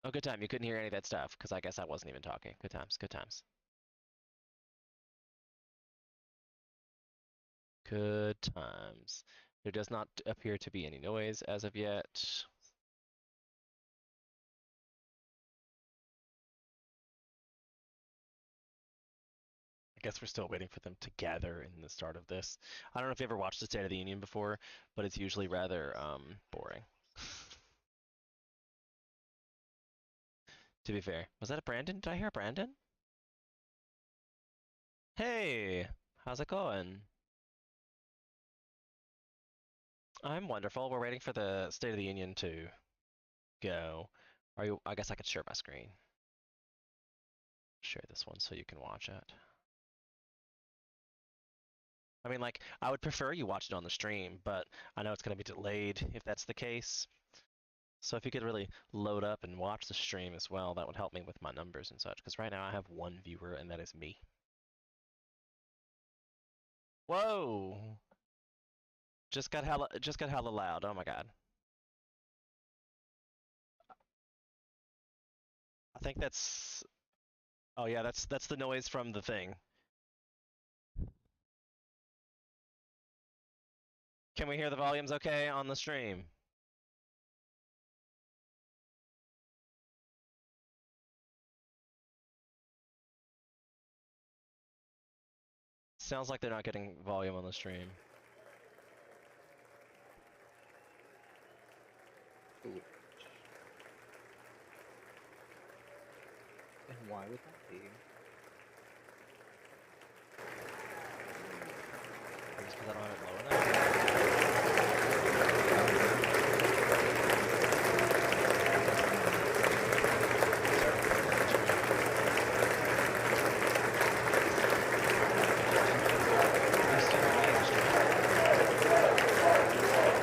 Oh, good time. You couldn't hear any of that stuff because I guess I wasn't even talking. Good times, good times. Good times. There does not appear to be any noise as of yet. I guess we're still waiting for them to gather in the start of this. I don't know if you ever watched the State of the Union before, but it's usually rather boring. To be fair. Was that a Brandon? Did I hear a Brandon? Hey, how's it going? I'm wonderful. We're waiting for the State of the Union to go. Are you? I guess I could share my screen. Share this one so you can watch it. I mean, like, I would prefer you watch it on the stream, but I know it's going to be delayed if that's the case. So if you could really load up and watch the stream as well, that would help me with my numbers and such. Because right now I have one viewer, and that is me. Whoa! Just got hella loud. Oh my god. I think that's. Oh yeah, that's the noise from the thing. Can we hear the volumes okay on the stream? Sounds like they're not getting volume on the stream. And why would that be? Just because I don't have it low enough?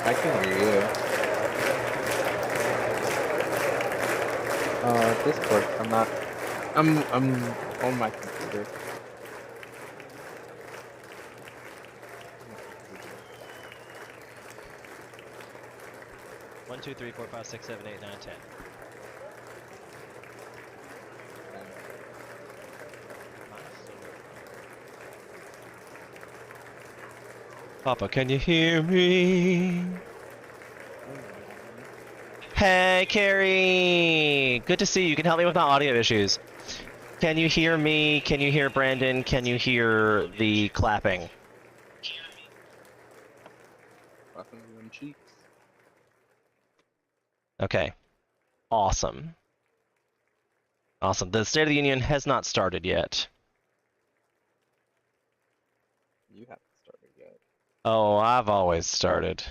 I can hear you. Discord. I'm not. I'm on my computer. One, two, three, four, five, six, seven, eight, nine, 10. Papa, can you hear me? Hey, Carrie! Good to see you. You can help me with my audio issues. Can you hear me? Can you hear Brandon? Can you hear the clapping? Clapping them cheeks. Okay. Awesome. Awesome. The State of the Union has not started yet. You haven't started yet. Oh, I've always started.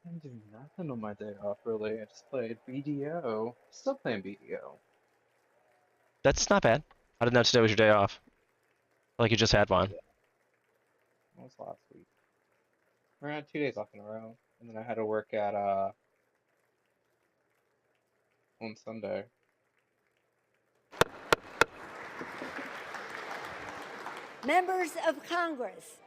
I didn't do nothing on my day off, really. I just played BDO. Still playing BDO. That's not bad. I didn't know today was your day off. Like you just had one. Yeah. That was last week. I had 2 days off in a row, and then I had to work at on Sunday. Members of Congress,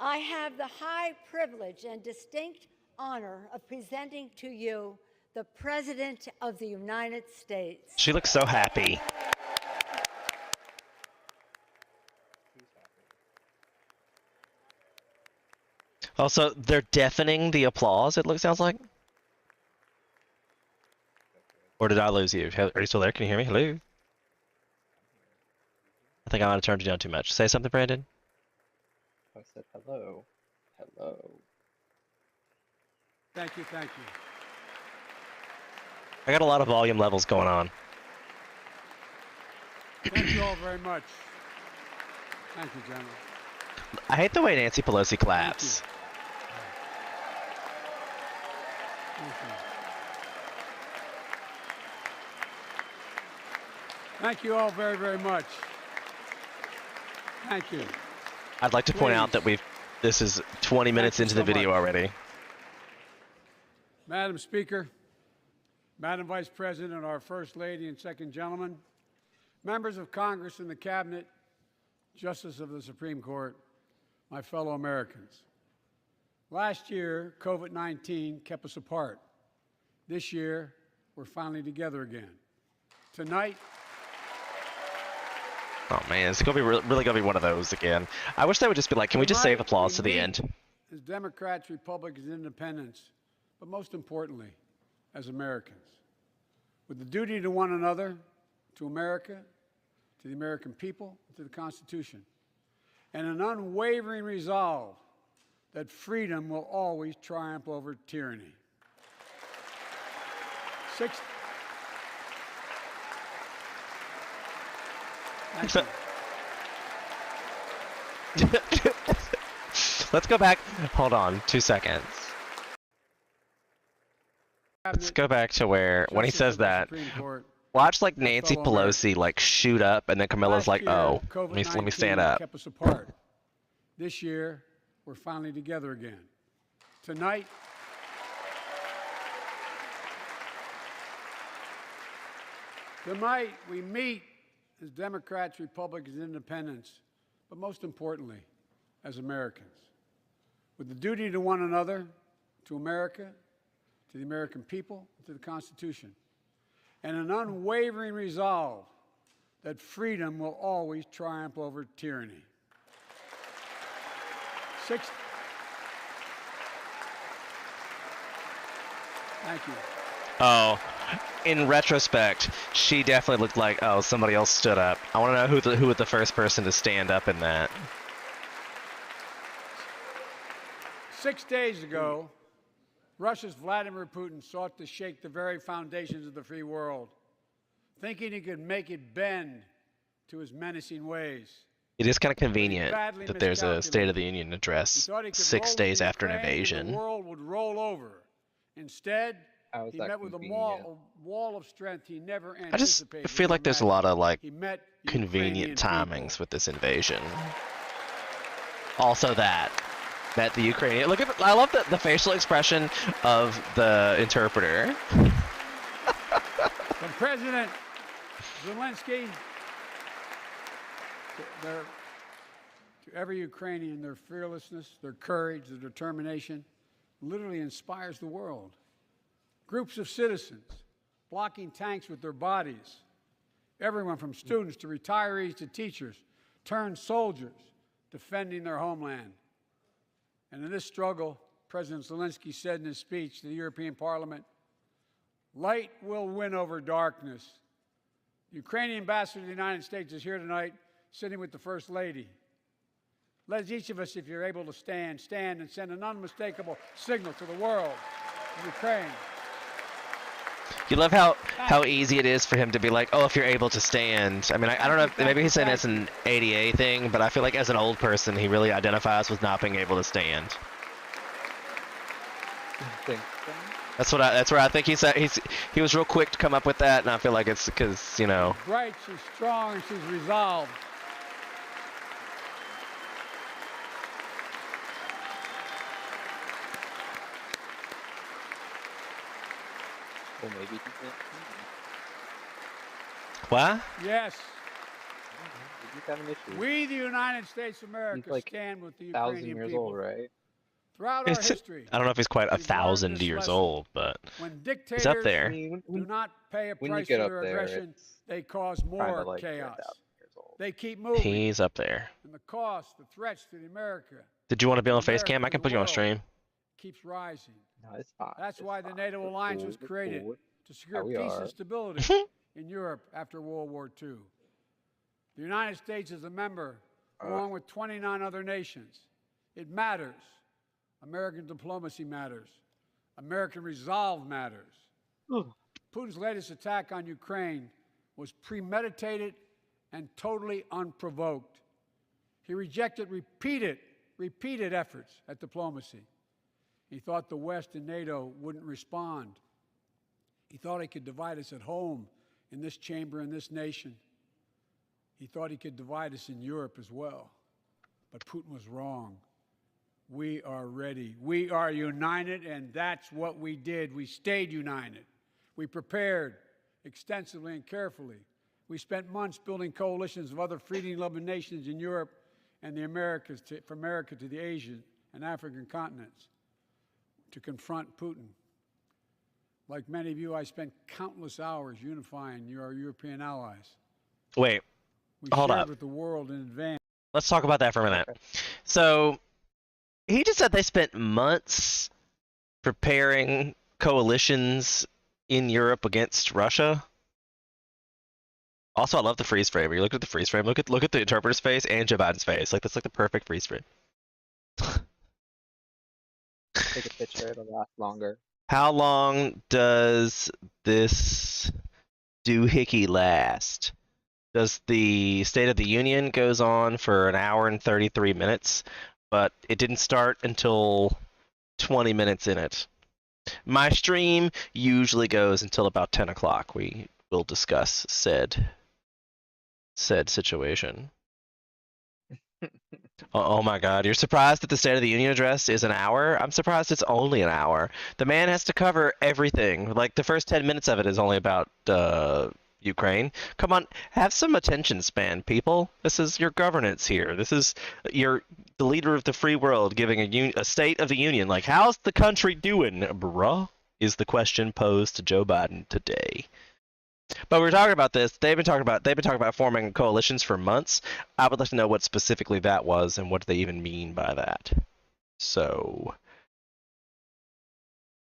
I have the high privilege and distinct honor of presenting to you the President of the United States. She looks so happy. Also, they're deafening the applause, sounds like. Or did I lose you? Are you still there? Can you hear me? Hello? I think I might have turned you down too much. Say something, Brandon. I said hello. Hello. Thank you, thank you. I got a lot of volume levels going on. Thank you all very much. Thank you, gentlemen. I hate the way Nancy Pelosi claps. Thank you. Thank you all very, very much. Thank you. I'd like to point out that this is 20 minutes into the video already. Madam Speaker, Madam Vice President, our First Lady and Second Gentleman, members of Congress and the Cabinet, Justice of the Supreme Court, my fellow Americans. Last year, COVID-19 kept us apart. This year, we're finally together again. Tonight, Oh man, it's gonna be really gonna be one of those again. I wish they would just be like, can we just save applause to the end? As Democrats, Republicans, and Independents, but most importantly, as Americans, with the duty to one another, to America, to the American people, to the Constitution, and an unwavering resolve that freedom will always triumph over tyranny. Thank you. Let's go back. Hold on, 2 seconds. Let's go back to where, when he says that, watch like Nancy Pelosi like shoot up, and then Camilla's like, "Oh, let me stand up." Kept us apart. This year, we're finally together again. Tonight, we meet as Democrats, Republicans, and Independents, but most importantly, as Americans, with the duty to one another, to America, to the American people, to the Constitution, and an unwavering resolve that freedom will always triumph over tyranny. Thank you. Oh, in retrospect, she definitely looked like, oh, somebody else stood up. I want to know who was the first person to stand up in that. 6 days ago, Russia's Vladimir Putin sought to shake the very foundations of the free world, thinking he could make it bend to his menacing ways. It is kind of convenient that there's a State of the Union address 6 days after an invasion. The world would roll over. Instead, he met with a wall of strength he never anticipated. I feel like there's a lot of like convenient timings with this invasion. Also that the Ukrainian, look at, I love the facial expression of the interpreter. From President Zelensky to every Ukrainian, their fearlessness, their courage, their determination literally inspires the world. Groups of citizens blocking tanks with their bodies, everyone from students to retirees to teachers, turned soldiers defending their homeland. And in this struggle, President Zelensky said in his speech to the European Parliament, "Light will win over darkness." The Ukrainian ambassador to the United States is here tonight, sitting with the First Lady. Let each of us, if you're able to stand and send an unmistakable signal to the world of Ukraine. You love how easy it is for him to be like, oh, if you're able to stand. I mean, I don't know, maybe he's saying it's an ADA thing, but I feel like as an old person, he really identifies with not being able to stand. That's where I think he was real quick to come up with that, and I feel like it's because, you know. She's bright, she's strong, she's resolved. Well, maybe he can't. What? Yes. He's having issues. We, the United States of America, He's like stand with the Ukrainian 1,000 years people. old, right? Throughout our history, I don't know if he's quite we've 1,000 learned this years lesson. old, but When dictators he's up there. I mean, do not pay a when you price get for up their there, aggression, it's they cause kinda more like you're chaos. 1,000 years old. They keep moving. He's up there. And the cost, the threats to the America Did you want to be on face America cam? I and can the put you on world stream. keeps rising. No, it's fine. That's it's why the fine. NATO It's alliance cool, was it's created cool. to secure we peace are. and stability in Europe after World War II. The United States is a member, along with 29 other nations. It matters. American diplomacy matters. American resolve matters. Putin's latest attack on Ukraine was premeditated and totally unprovoked. He rejected repeated efforts at diplomacy. He thought the West and NATO wouldn't respond. He thought he could divide us at home, in this chamber, in this nation. He thought he could divide us in Europe as well. But Putin was wrong. We are ready. We are united, and that's what we did. We stayed united. We prepared extensively and carefully. We spent months building coalitions of other freedom-loving nations in Europe and the Americas, from America to the Asian and African continents. to confront Putin. Like many of you, I spent countless hours unifying our European allies. Wait, We hold shared up. with the world in advance. Let's talk about that for a minute. So, he just said they spent months preparing coalitions in Europe against Russia. Also, I love the freeze frame. You look at the freeze frame. Look at the interpreter's face and Joe Biden's face. Like that's like the perfect freeze frame. Take a picture, it'll last longer. How long does this doohickey last? Does the State of the Union goes on for an hour and 33 minutes, but it didn't start until 20 minutes in it. My stream usually goes until about 10 o'clock. We will discuss said situation. Oh my God, you're surprised that the State of the Union address is an hour? I'm surprised it's only an hour. The man has to cover everything. Like the first 10 minutes of it is only about Ukraine. Come on, have some attention span, people. This is your governance here. This is the leader of the free world giving a State of the Union. Like, how's the country doing, bruh? Is the question posed to Joe Biden today. But we're talking about this. They've been talking about forming coalitions for months. I would like to know what specifically that was and what they even mean by that. So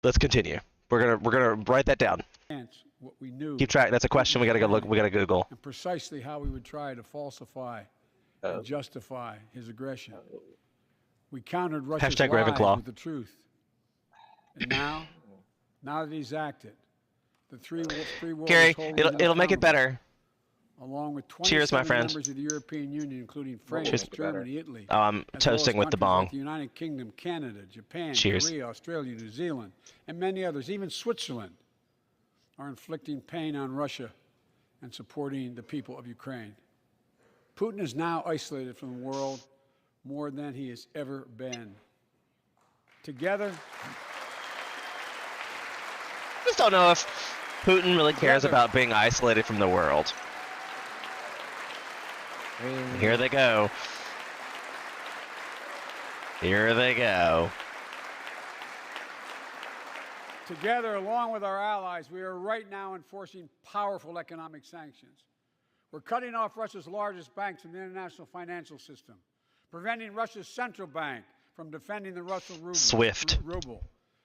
let's continue. We're gonna write that down. What we knew. Keep track. That's a question we gotta go look. We gotta Google. And precisely how we would try to falsify and justify his aggression. We countered Russia's Hashtag lies Ravenclaw. with the truth. And now that he's acted, the three world Gary, is it'll make it better. Along with Cheers, my 27 friend. members of the European Union, including France, Cheers. Germany, Italy. Oh, I'm as well as toasting with the countries like bong. the United Kingdom, Canada, Japan, Cheers. Korea, Australia, New Zealand, and many others, even Switzerland, are inflicting pain on Russia and supporting the people of Ukraine. Putin is now isolated from the world more than he has ever been. Together, I just don't know if Putin really cares about being isolated from the world. I mean, Here they go. Here they go. Together, along with our allies, we are right now enforcing powerful economic sanctions. We're cutting off Russia's largest banks from the international financial system, preventing Russia's central bank from defending the Russian ruble, SWIFT.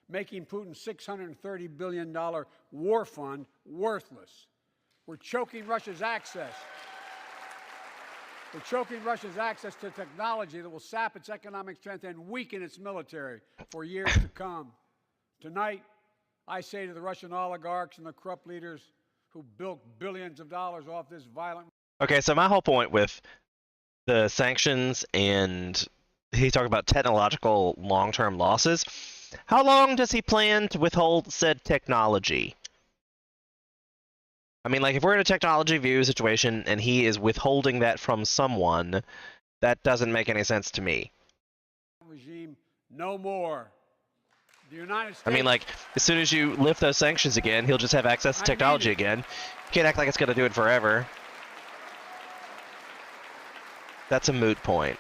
making Putin's $630 billion war fund worthless. We're choking Russia's access. We're choking Russia's access to technology that will sap its economic strength and weaken its military for years to come. Tonight, I say to the Russian oligarchs and the corrupt leaders who built billions of dollars off this violent... Okay, so my whole point with the sanctions and he talked about technological long-term losses. How long does he plan to withhold said technology? I mean, like, if we're in a technology review situation and he is withholding that from someone, that doesn't make any sense to me. regime no more. The United States... I mean, like, as soon as you lift those sanctions again, he'll just have access to technology again. You can't act like it's going to do it forever. That's a moot point.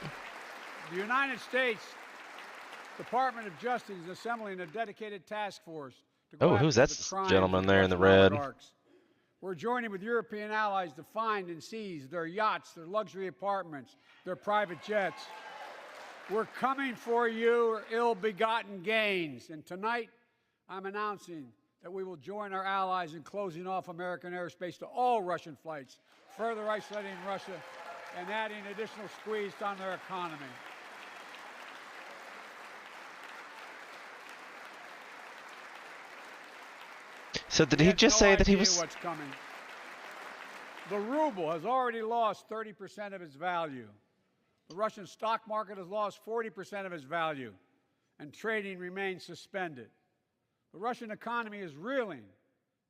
The United States Department of Justice is assembling a dedicated task force to go Oh, who's after that the crimes gentleman of there in the Russian red? oligarchs. We're joining with European allies to find and seize their yachts, their luxury apartments, their private jets. We're coming for your ill-begotten gains. And tonight, I'm announcing that we will join our allies in closing off American airspace to all Russian flights, further isolating Russia and adding additional squeeze on their economy. So did he just say that he was... What's coming. The ruble has already lost 30% of its value. The Russian stock market has lost 40% of its value, and trading remains suspended. The Russian economy is reeling,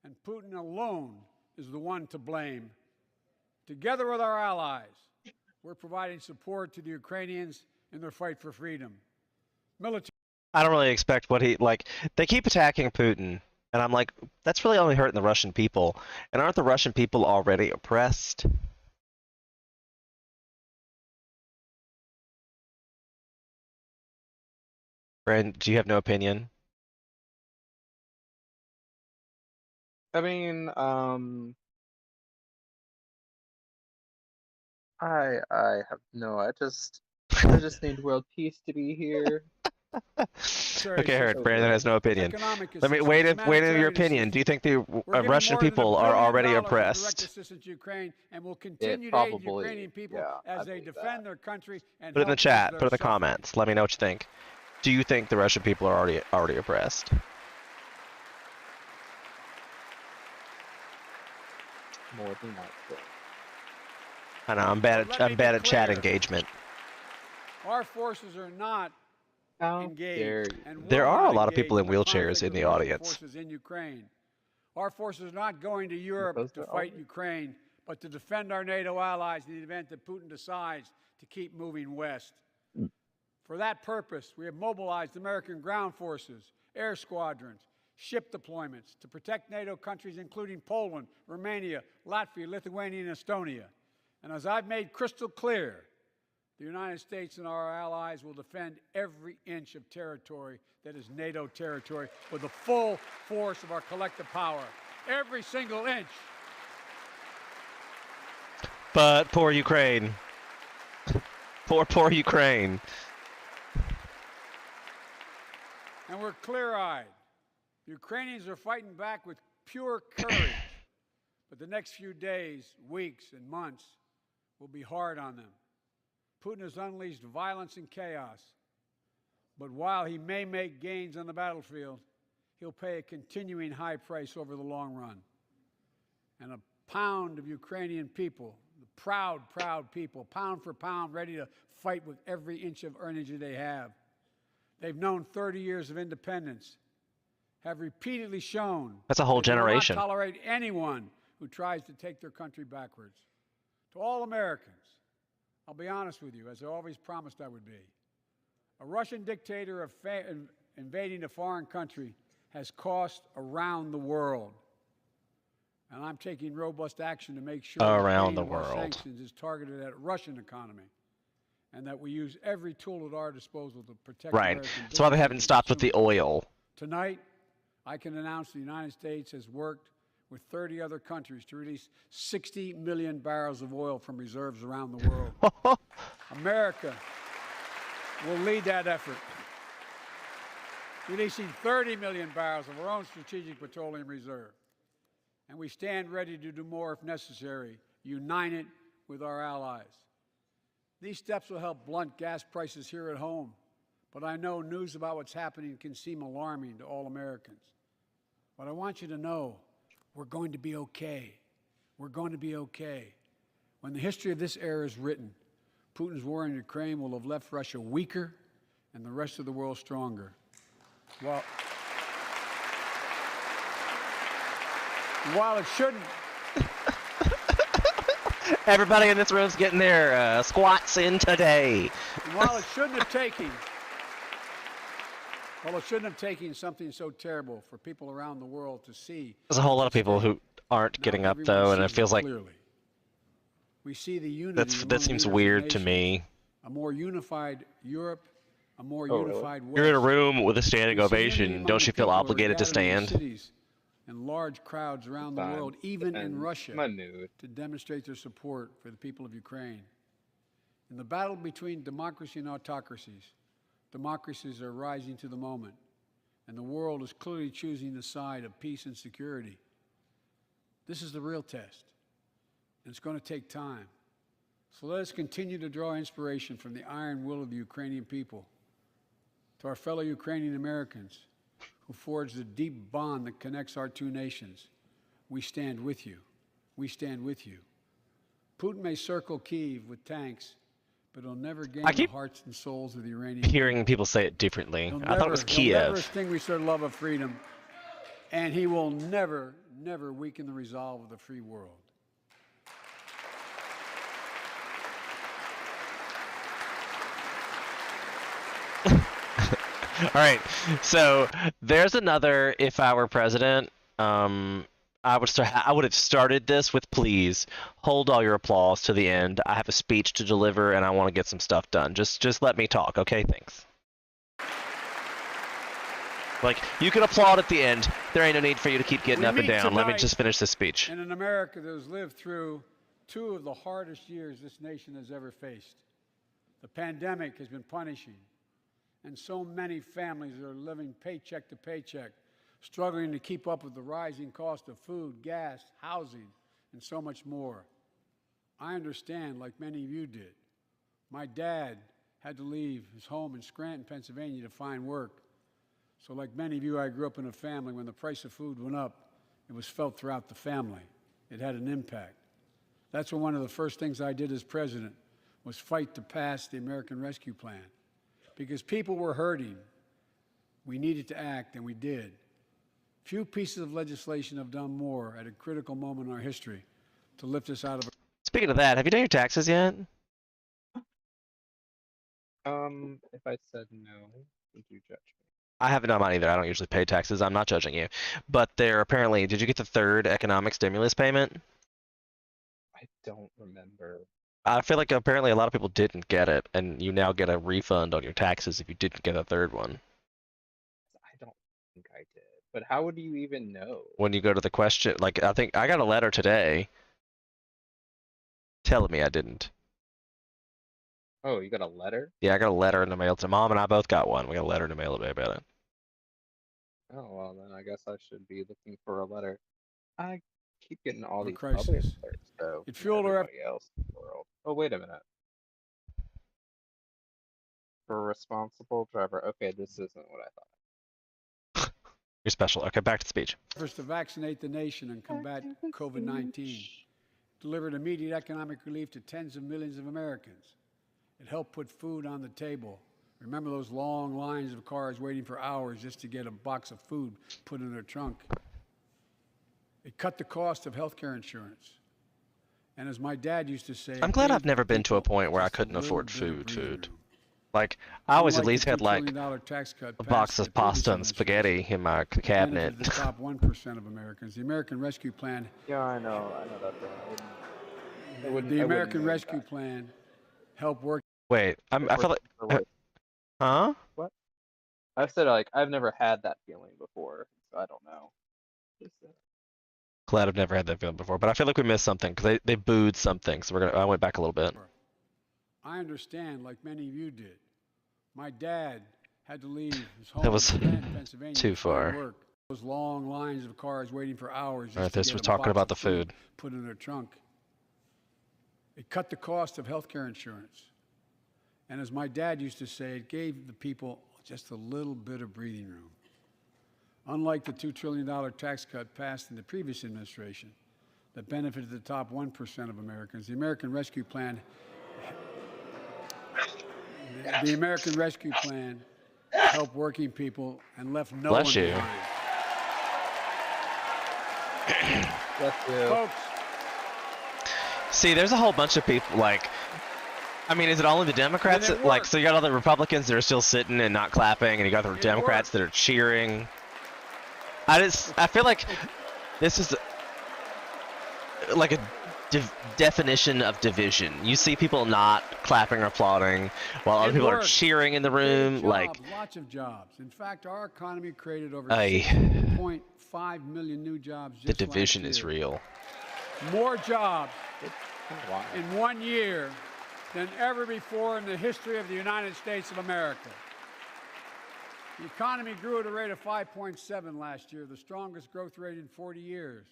and Putin alone is the one to blame. Together with our allies, we're providing support to the Ukrainians in their fight for freedom. Military. I don't really expect what he... Like, they keep attacking Putin, and I'm like, that's really only hurting the Russian people. And aren't the Russian people already oppressed? Brand, do you have no opinion? I mean, I have no. I just need world peace to be here. Okay, heard. So Brandon yeah. has no opinion. Economic Let me assistance, wait. Wait in your humanitarian opinion. Do you think the We're giving Russian more than $1 people are billion already of direct oppressed? assistance to Ukraine, and will It continue to aid probably, Ukrainian people yeah, I as they believe defend that. their country and Put it in the help ease chat. their Put it in the suffering. comments. Let me know what you think. Do you think the Russian people are already oppressed? More than likely. I know I'm But let me bad be at chat clear. engagement. Our forces are not How engaged, dare you? and will There are not a lot of people in engage the wheelchairs conflict in with the Russian audience. Forces in Ukraine. Our forces are not going to Europe Because to they're fight all- Ukraine, but to defend our NATO allies in the event that Putin decides to keep moving west. For that purpose, we have mobilized American ground forces, air squadrons, ship deployments to protect NATO countries including Poland, Romania, Latvia, Lithuania, and Estonia. And as I've made crystal clear, the United States and our allies will defend every inch of territory that is NATO territory with the full force of our collective power. Every single inch. But poor Ukraine. Poor Ukraine. And we're clear-eyed. The Ukrainians are fighting back with pure courage. But the next few days, weeks, and months will be hard on them. Putin has unleashed violence and chaos. But while he may make gains on the battlefield, he'll pay a continuing high price over the long run. And a pound of Ukrainian people, the proud people, pound for pound, ready to fight with every inch of energy they have. They've known 30 years of independence, have repeatedly shown That's a whole that they will not generation. tolerate anyone who tries to take their country backwards. To all Americans, I'll be honest with you, as I always promised I would be. A Russian dictator invading a foreign country has cost around the world. And I'm taking robust action to make sure Around the any of our world. sanctions is targeted at Russian economy, and that we use every tool at our disposal to protect Right. American That's why they businesses haven't and stopped with the consumers. oil. Tonight, I can announce the United States has worked with 30 other countries to release 60 million barrels of oil from reserves around the world. America will lead that effort, releasing 30 million barrels of our own strategic petroleum reserve. And we stand ready to do more if necessary, united with our allies. These steps will help blunt gas prices here at home, but I know news about what's happening can seem alarming to all Americans. But I want you to know we're going to be okay. We're going to be okay. When the history of this era is written, Putin's war in Ukraine will have left Russia weaker and the rest of the world stronger. While it shouldn't, Everybody in this room's getting their squats in today. while it shouldn't have taken something so terrible for people around the world to see. There's a whole lot of people who aren't Now getting up everyone though, and it sees feels like clearly. We see the unity among that seems leaders of weird to nations, me. A more unified Europe, a more Oh, really? unified West. You're in a room with a standing We see unity ovation. among Don't the you feel people who are obligated to gathering in stand? cities and large crowds around the Fine. world, even in And Russia, my nude. to demonstrate their support for the people of Ukraine. In the battle between democracy and autocracies, democracies are rising to the moment, and the world is clearly choosing the side of peace and security. This is the real test, and it's going to take time. So let us continue to draw inspiration from the iron will of the Ukrainian people. To our fellow Ukrainian Americans who forged the deep bond that connects our two nations, we stand with you. We stand with you. Putin may circle Kyiv with tanks, but he'll never gain I the keep hearts and souls of the Iranian Hearing people say it differently. He'll I thought it was He'll never Kiev. extinguish their love of freedom, and he will never, never weaken the resolve of the free world. All right, so there's another. If I were president, I would have started this with please hold all your applause to the end. I have a speech to deliver and I want to get some stuff done. Just let me talk, okay? Thanks. Like, you can applaud at the end. There ain't no need for you to keep getting We up and meet down. Let me tonight just finish this speech. in an America that has lived through two of the hardest years this nation has ever faced. The pandemic has been punishing, and so many families are living paycheck to paycheck, struggling to keep up with the rising cost of food, gas, housing, and so much more. I understand, like many of you did. My dad had to leave his home in Scranton, Pennsylvania to find work. So like many of you, I grew up in a family when the price of food went up, it was felt throughout the family. It had an impact. That's when one of the first things I did as president was fight to pass the American Rescue Plan. Because people were hurting, we needed to act, and we did. Few pieces of legislation have done more at a critical moment in our history to lift us out of. Speaking of that, have you done your taxes yet? If I said no, would you judge me? I haven't done mine either. I don't usually pay taxes. I'm not judging you. But there apparently, did you get the third economic stimulus payment? I don't remember. I feel like apparently a lot of people didn't get it, and you now get a refund on your taxes if you didn't get a third one. I don't think I did. But how would you even know? When you go to the question, like, I think I got a letter today telling me I didn't. Oh, you got a letter? Yeah, I got a letter in the mail. To Mom and I both got one. We got a letter in the mail today about it. Oh, well, then I guess I should be looking for a letter. I keep getting all The these crisis. other alerts, though, It from fueled our everybody else in the world. Oh, wait a minute. For responsible driver. Okay, this isn't what I thought. You're special. Okay, back to the speech. efforts to vaccinate the nation and combat COVID-19 delivered immediate economic relief to tens of millions of Americans. It helped put food on the table. Remember those long lines of cars waiting for hours just to get a box of food put in their trunk? It cut the cost of health care insurance. And as my dad used to say, I'm glad I've never been to a point where I couldn't afford food. Like, I always at least had like a box of pasta and spaghetti in my cabinet. The top 1% of Americans. The American Rescue Plan. Yeah, I know that. The American Rescue Plan helped work. Wait, I feel like, huh? What? I said, like, I've never had that feeling before, so I don't know. Glad I've never had that feeling before, but I feel like we missed something because they booed something, so I went back a little bit. I understand, like many of you did. My dad had to leave his home That was in Scranton, Pennsylvania too to find far. work. Those long lines of cars waiting for hours. All right, just to this get was a talking box about of the food. put in their trunk. It cut the cost of health care insurance. And as my dad used to say, it gave the people just a little bit of breathing room. Unlike the $2 trillion tax cut passed in the previous administration that benefited the top 1% of Americans, the American Rescue Plan helped working people and left no Bless one you. behind. That's you. Folks, See, there's a whole bunch of people, like, I mean, is it only the Democrats? And it Like, worked. so you got all the Republicans that are still sitting and not clapping, and you got the It Democrats worked. that are cheering. I feel like this is like a definition of division. You see people not clapping or applauding, while other It people are worked. cheering in the created room. jobs, Like, lots of jobs. In fact, our economy created over Aye. 6.5 million new jobs the just division last is year. real. More jobs Wow. in 1 year than ever before in the history of the United States of America. The economy grew at a rate of 5.7 last year, the strongest growth rate in 40 years.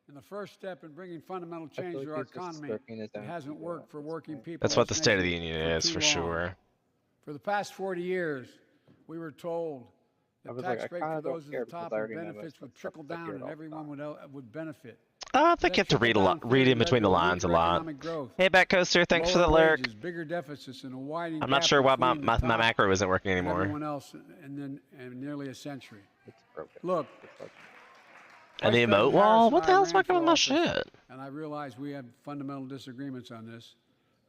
And the first step in bringing fundamental I feel change like to our he's just economy stroking his that own hasn't ego worked at for this working point. people. That's in what the this State of the nation Union is, too for long. sure. For the past 40 years, we were told I that was tax like, I break kinda for don't those at care the because top I and already know most benefits of would the stuff trickle 'cause I hear down it and all the everyone time. would benefit. I think you have to read a lot, read in That between the trickle-down lines a theory led to lot. economic growth, Hey, Back Coaster, thanks for the lower lurk. wages, bigger deficits, and a widening I'm not gap sure why between the my top macro isn't working and anymore. everyone else in nearly a century. It's broken. Look, It's like, And the Vice emote President wall? Harris What and the I hell's ran fucking for with my office, shit? and I realize we have fundamental disagreements on this,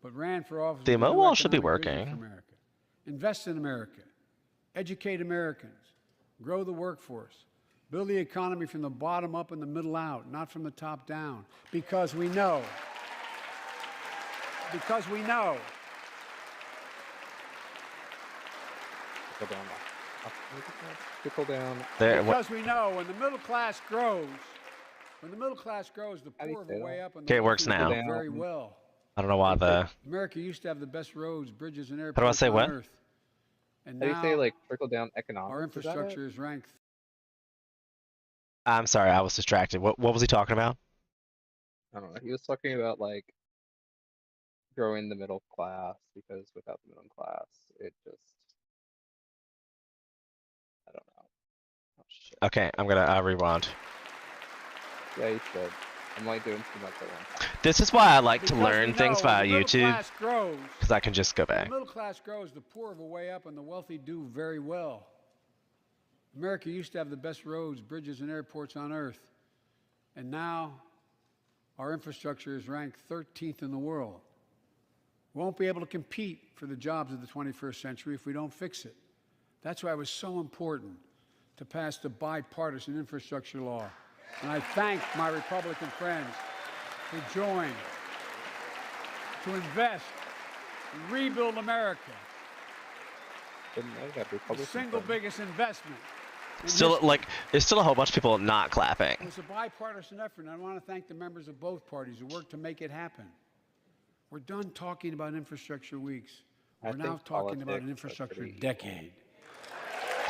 but ran for office. The with a emote new wall should be economic vision working. for America. Invest in America. Educate Americans. Grow the workforce. Build the economy from the bottom up and the middle out, not from the top down. Because we know. Because we know. go down. Trickle down. There, what, Because we know when the middle class grows, the How do you poor say go way that? up and Okay, the it works wealthy now. do very well. I don't know why the. America used to have the best roads, bridges, and do I airports say on what? Earth. And How do you say now like trickle down our economics? Is that it? infrastructure is ranked. I'm sorry, I was distracted. What was he talking about? I don't know. He was talking about like growing the middle class because without the middle class, it just I don't know. Oh shit. Okay, I'm gonna rewind. Yeah, you should. I'm like doing too much at one time. This is why I like to Because we learn know things when via the middle YouTube, class grows, because I can just go when back. the middle class grows, the poor go way up and the wealthy do very well. America used to have the best roads, bridges, and airports on Earth. And now our infrastructure is ranked 13th in the world. We won't be able to compete for the jobs of the 21st century if we don't fix it. That's why it was so important to pass the bipartisan infrastructure law. And I thank my Republican friends who joined to invest and rebuild America. Didn't know that The Republican single friend. biggest investment. in Still, history. like, there's still a whole bunch of people not clapping. It was a bipartisan effort, and I want to thank the members of both parties who worked to make it happen. We're done talking about infrastructure weeks. I We're now think talking about an politics are infrastructure pretty evil. decade.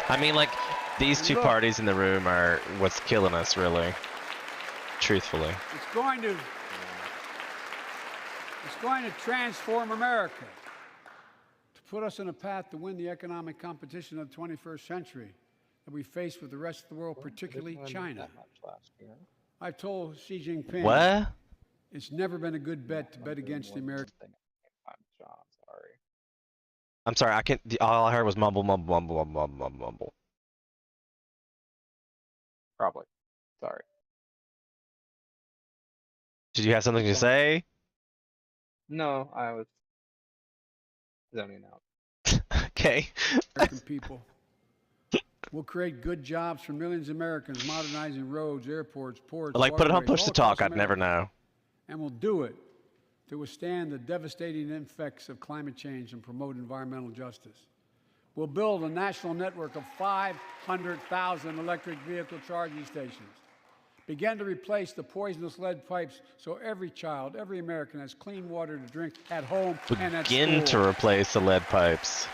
I mean, like, these And two look- parties in the room are what's killing us, really. Truthfully. It's going to transform America, to put us on a path to win the economic competition of the 21st century that we face with the rest of the world, Well, we didn't particularly win China. that much last year. I've told Xi Jinping What? it's never been a good bet to I'm bet doing against the one more American. thing at the same time, John, I'm sorry. I'm sorry, I can't. All I heard was mumble, mumble, mumble, mumble, mumble, mumble. Probably. Sorry. Did you have something to say? No, I was zoning out. Okay. American people. We'll create good jobs for millions of Americans, modernizing roads, airports, ports. Like, put it on waterways, push all to talk. across I'd never America. know. And we'll do it to withstand the devastating effects of climate change and promote environmental justice. We'll build a national network of 500,000 electric vehicle charging stations. Begin to replace the poisonous lead pipes so every child, every American has clean water to drink at home and at Begin to school. replace the lead pipes.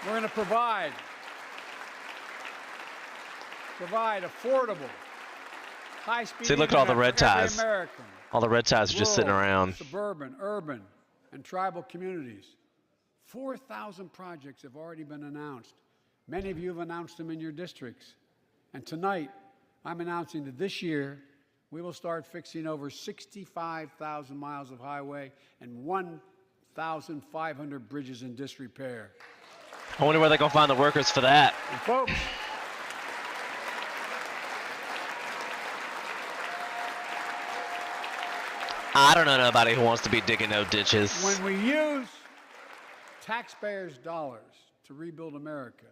We're going to provide affordable, high-speed See, look at all the internet red for every ties. American. All the red ties are just sitting Rural, around. Suburban, urban, and tribal communities. 4,000 projects have already been announced. Many of you have announced them in your districts. And tonight, I'm announcing that this year, we will start fixing over 65,000 miles of highway and 1,500 bridges in disrepair. I wonder where they're going to find the workers for that. And folks, I don't know nobody who wants to be digging no ditches. when we use taxpayers' dollars to rebuild America,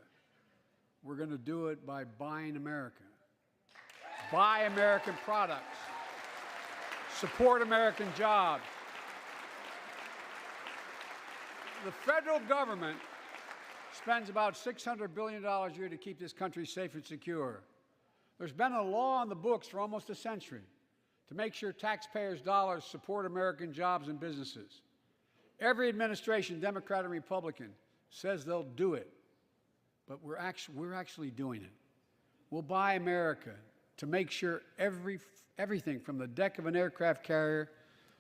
we're going to do it by buying America. Buy American products. Support American jobs. The federal government spends about $600 billion a year to keep this country safe and secure. There's been a law on the books for almost a century to make sure taxpayers' dollars support American jobs and businesses. Every administration, Democrat and Republican, says they'll do it, but we're actually doing it. We'll buy America to make sure everything from the deck of an aircraft carrier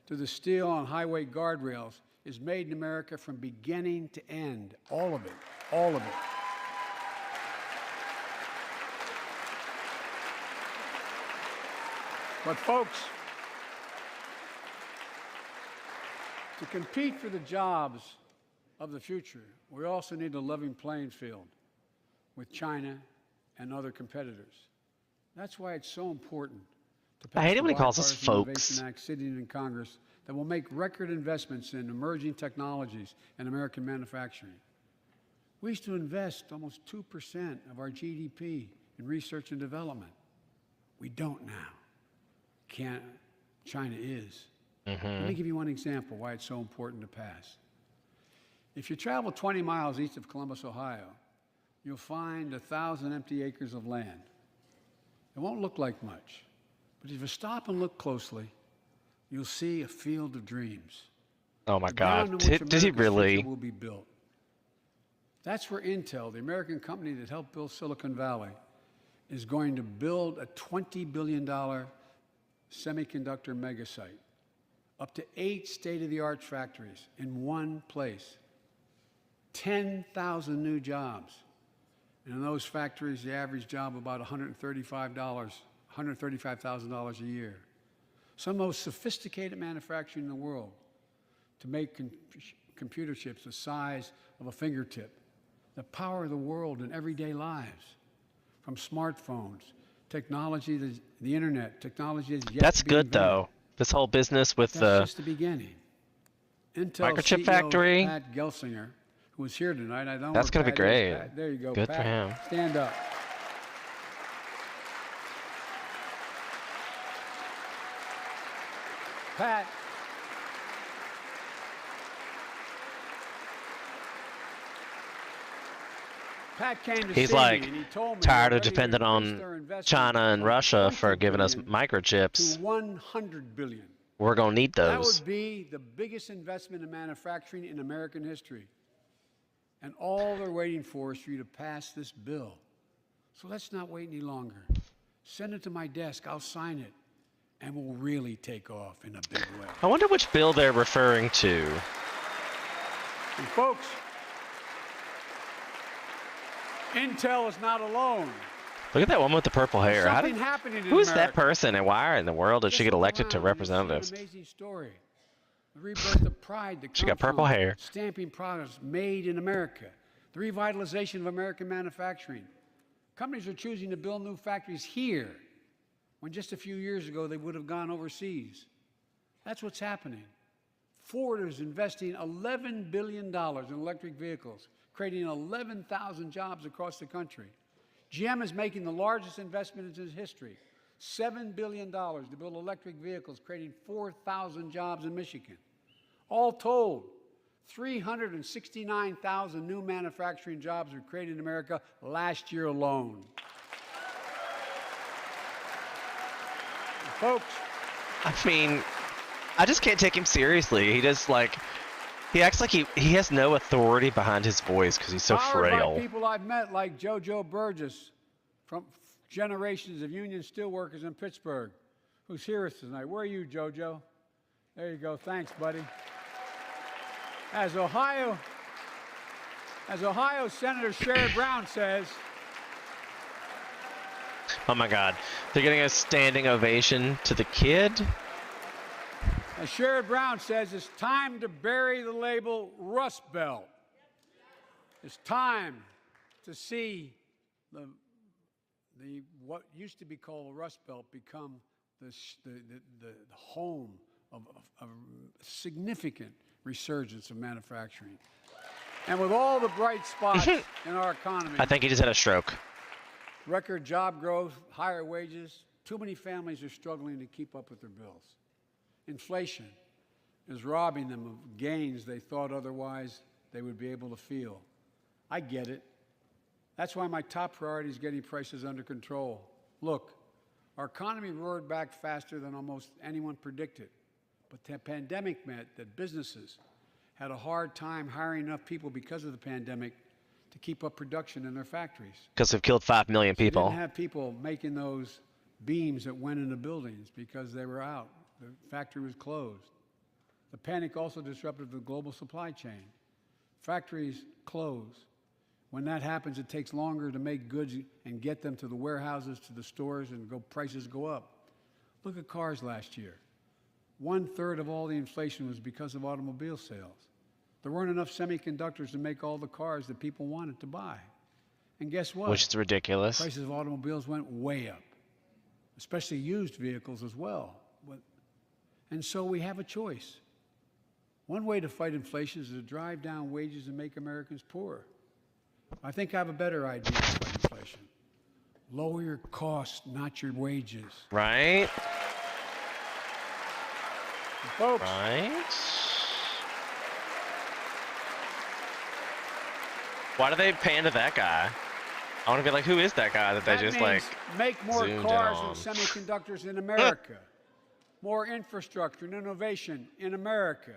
to the steel on highway guardrails is made in America from beginning to end. All of it. All of it. But folks, to compete for the jobs of the future, we also need a level playing field with China and other competitors. That's why it's so important to pass I hate it the when he calls us Bipartisan folks. Innovation Act sitting in Congress that will make record investments in emerging technologies and American manufacturing. We used to invest almost 2% of our GDP in research and development. We don't now. China is. Let me give you one example why it's so important to pass. If you travel 20 miles east of Columbus, Ohio, you'll find 1,000 empty acres of land. It won't look like much, but if you stop and look closely, you'll see a field of dreams. Oh my The ground God. on which Did he America's really? future will be built. That's where Intel, the American company that helped build Silicon Valley, is going to build a $20 billion semiconductor megasite, up to 8 state-of-the-art factories in one place, 10,000 new jobs. And in those factories, the average job about $135,000 a year. Some of the most sophisticated manufacturing in the world to make computer chips the size of a fingertip, that power the world in everyday lives, from smartphones, technology, the internet, technology that's yet That's to be good invented. though. This whole business with That's the just the beginning. Intel microchip CEO factory? Pat Gelsinger, who was here tonight. I don't know That's where gonna be Pat is. great. Pat, there you go. Good Pat, for him. Stand up. Pat. Pat came to He's see like me and he told me tired they're of ready to depending increase on their investment China and from Russia for $20 giving us billion microchips. to $100 billion. We're gonna need That those. would be the biggest investment in manufacturing in American history. And all they're waiting for is for you to pass this bill. So let's not wait any longer. Send it to my desk, I'll sign it, and we'll really take off in a big way. I wonder which bill they're referring to. And folks, Intel is not alone. Look at that woman with the purple There's hair. How something did, happening in who is that America. person and why in the world did she Just get look elected to around and you'll see an representatives? amazing story. The rebirth of pride that She got comes purple from hair. stamping products made in America. The revitalization of American manufacturing. Companies are choosing to build new factories here when just a few years ago they would have gone overseas. That's what's happening. Ford is investing $11 billion in electric vehicles, creating 11,000 jobs across the country. GM is making the largest investment in its history, $7 billion to build electric vehicles, creating 4,000 jobs in Michigan. All told, 369,000 new manufacturing jobs were created in America last year alone. Folks, I mean, I just can't take him seriously. He just like, he acts like he has no authority behind his voice because he's so powered by frail. people I've met like JoJo Burgess from generations of union steelworkers in Pittsburgh, who's here with us tonight. Where are you, JoJo? There you go. Thanks, buddy. As Ohio Senator Sherrod Brown says, Oh my God, they're getting a standing ovation to the kid. as Sherrod Brown says, it's time to bury the label Rust Belt. It's time to see the what used to be called the Rust Belt become the home of a significant resurgence of manufacturing. And with all the bright spots in our economy, I think he just had a stroke. record job growth, higher wages, too many families are struggling to keep up with their bills. Inflation is robbing them of gains they thought otherwise they would be able to feel. I get it. That's why my top priority is getting prices under control. Look, our economy roared back faster than almost anyone predicted. But the pandemic meant that businesses had a hard time hiring enough people because of the pandemic to keep up production in their factories. Because we've killed 5 million They people. didn't have people making those beams that went into buildings because they were out. The factory was closed. The panic also disrupted the global supply chain. Factories close. When that happens, it takes longer to make goods and get them to the warehouses, to the stores, and prices go up. Look at cars last year. 1/3 of all the inflation was because of automobile sales. There weren't enough semiconductors to make all the cars that people wanted to buy. And guess what? Which is ridiculous. Prices of automobiles went way up, especially used vehicles as well. And so we have a choice. One way to fight inflation is to drive down wages and make Americans poorer. I think I have a better idea to fight inflation. Lower your costs, not your wages. Right? And folks, Right? Why do they pander that guy? I want to be like, who is that guy that they That just means like? make more zoomed in cars on. and semiconductors in America, more infrastructure and innovation in America,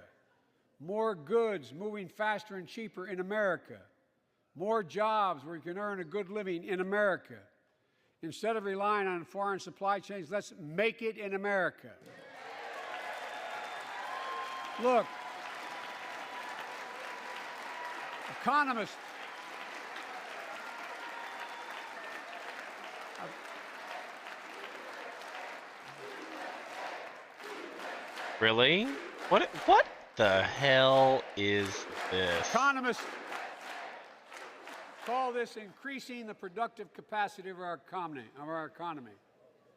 more goods moving faster and cheaper in America, more jobs where you can earn a good living in America. Instead of relying on foreign supply chains, let's make it in America. Look, economists. Really? What the hell is this? Economists call this increasing the productive capacity of our economy.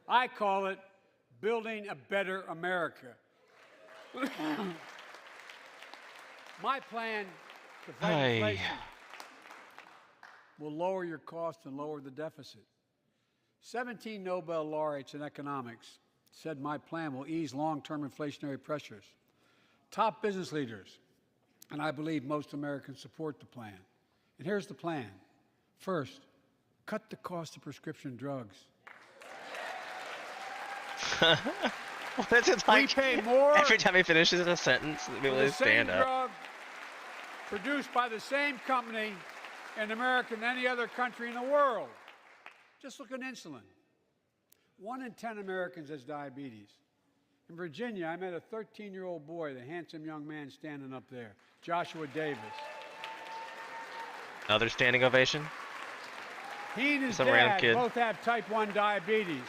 I call it building a better America. My plan to fight Hey. inflation will lower your costs and lower the deficit. 17 Nobel laureates in economics said my plan will ease long-term inflationary pressures. Top business leaders, and I believe most Americans support the plan. And here's the plan. First, cut the cost of prescription drugs. What is it like? We pay more Every time he finishes a sentence, we for will the same stand up. drug produced by the same company in America than any other country in the world. Just look at insulin. 1 in 10 Americans has diabetes. In Virginia, I met a 13-year-old boy, the handsome young man standing up there, Joshua Davis. Another standing ovation. He and his Some random dad kid. both have type 1 diabetes,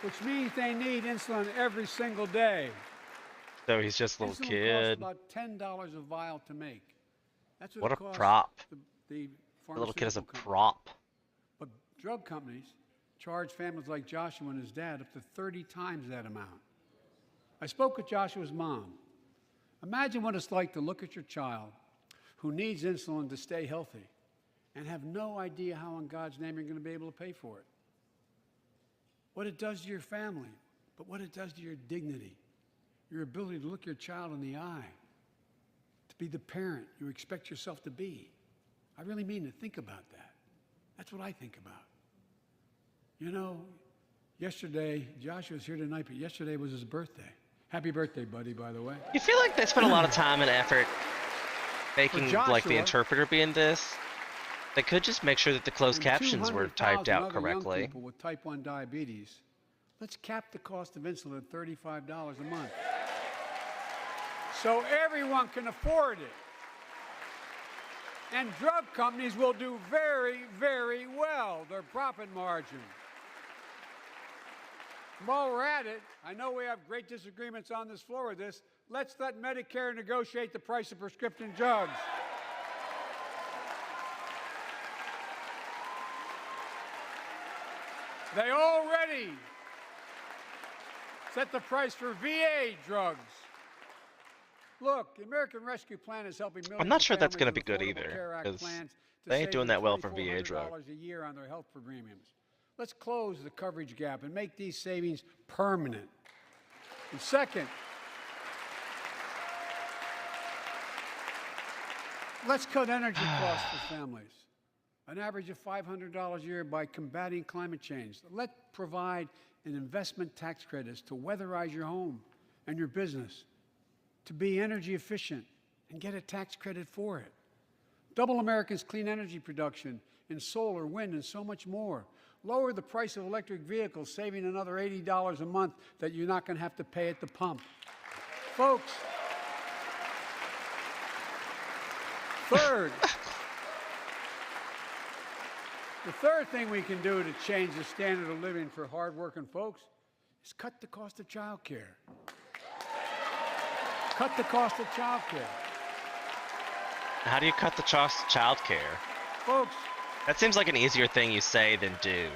which means they need insulin every single day. So he's just a little Insulin kid. costs about $10 a vial to make. That's What it a costs prop. The The little kid is a pharmaceutical companies. prop. But drug companies charge families like Joshua and his dad up to 30 times that amount. I spoke with Joshua's mom. Imagine what it's like to look at your child who needs insulin to stay healthy and have no idea how in God's name you're going to be able to pay for it. What it does to your family, but what it does to your dignity, your ability to look your child in the eye, to be the parent you expect yourself to be. I really mean to think about that. That's what I think about. You know, yesterday, Joshua's here tonight, but yesterday was his birthday. Happy birthday, buddy, by the way. You feel like they spent a lot of time and effort making like the Joshua- interpreter be in this? They could just make sure that the closed And captions were 200,000 typed out other young correctly. people with type 1 diabetes. Let's cap the cost of insulin at $35 a month. So everyone can afford it. And drug companies will do very, very well, their profit margin. While we're at it, I know we have great disagreements on this floor with this. Let's let Medicare negotiate the price of prescription drugs. They already set the price for VA drugs. Look, the American Rescue Plan is helping millions I'm not of sure that's families gonna be with good Affordable either, Care Act 'cause plans to they ain't save doing them that well for VA drug. $2,400 a year on their health premiums. Let's close the coverage gap and make these savings permanent. And second, let's cut energy costs for families, an average of $500 a year by combating climate change. Let's provide an investment tax credits to weatherize your home and your business, to be energy efficient and get a tax credit for it. Double America's clean energy production in solar, wind, and so much more. Lower the price of electric vehicles, saving another $80 a month that you're not going to have to pay at the pump. Folks, third, the third thing we can do to change the standard of living for hardworking folks is cut the cost of child care. Cut the cost of child care. How do you cut the cost of childcare? Folks, That seems like an easier thing you say than do.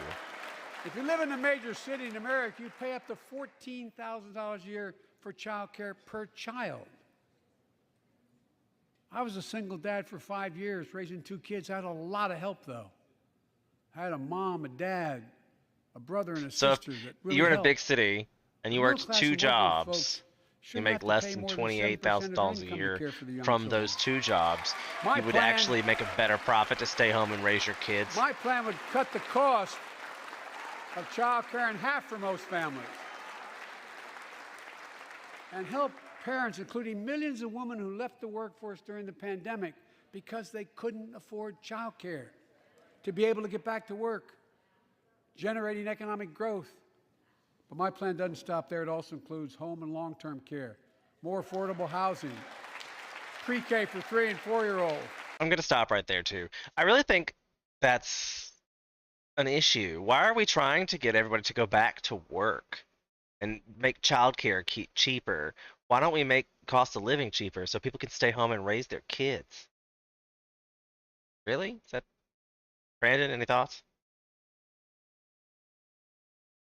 if you live in a major city in America, you pay up to $14,000 a year for child care per child. I was a single dad for 5 years, raising 2 kids. I had a lot of help, though. I had a mom, a dad, a brother, and a So if sister that really you were in a helped. big city and you worked Middle-class 2 and working jobs, folks You shouldn't make have to less pay than more than 7% $28,000 of a income to year care for the young from children. those two jobs. My You would plan- actually make a better profit to stay home and raise your kids. My plan would cut the cost of child care in half for most families and help parents, including millions of women who left the workforce during the pandemic because they couldn't afford child care, to be able to get back to work, generating economic growth. But my plan doesn't stop there. It also includes home and long-term care, more affordable housing, pre-K for 3- and 4-year-olds. I'm going to stop right there, too. I really think that's an issue. Why are we trying to get everybody to go back to work and make childcare cheaper? Why don't we make cost of living cheaper so people can stay home and raise their kids? Really? Is that Brandon? Any thoughts?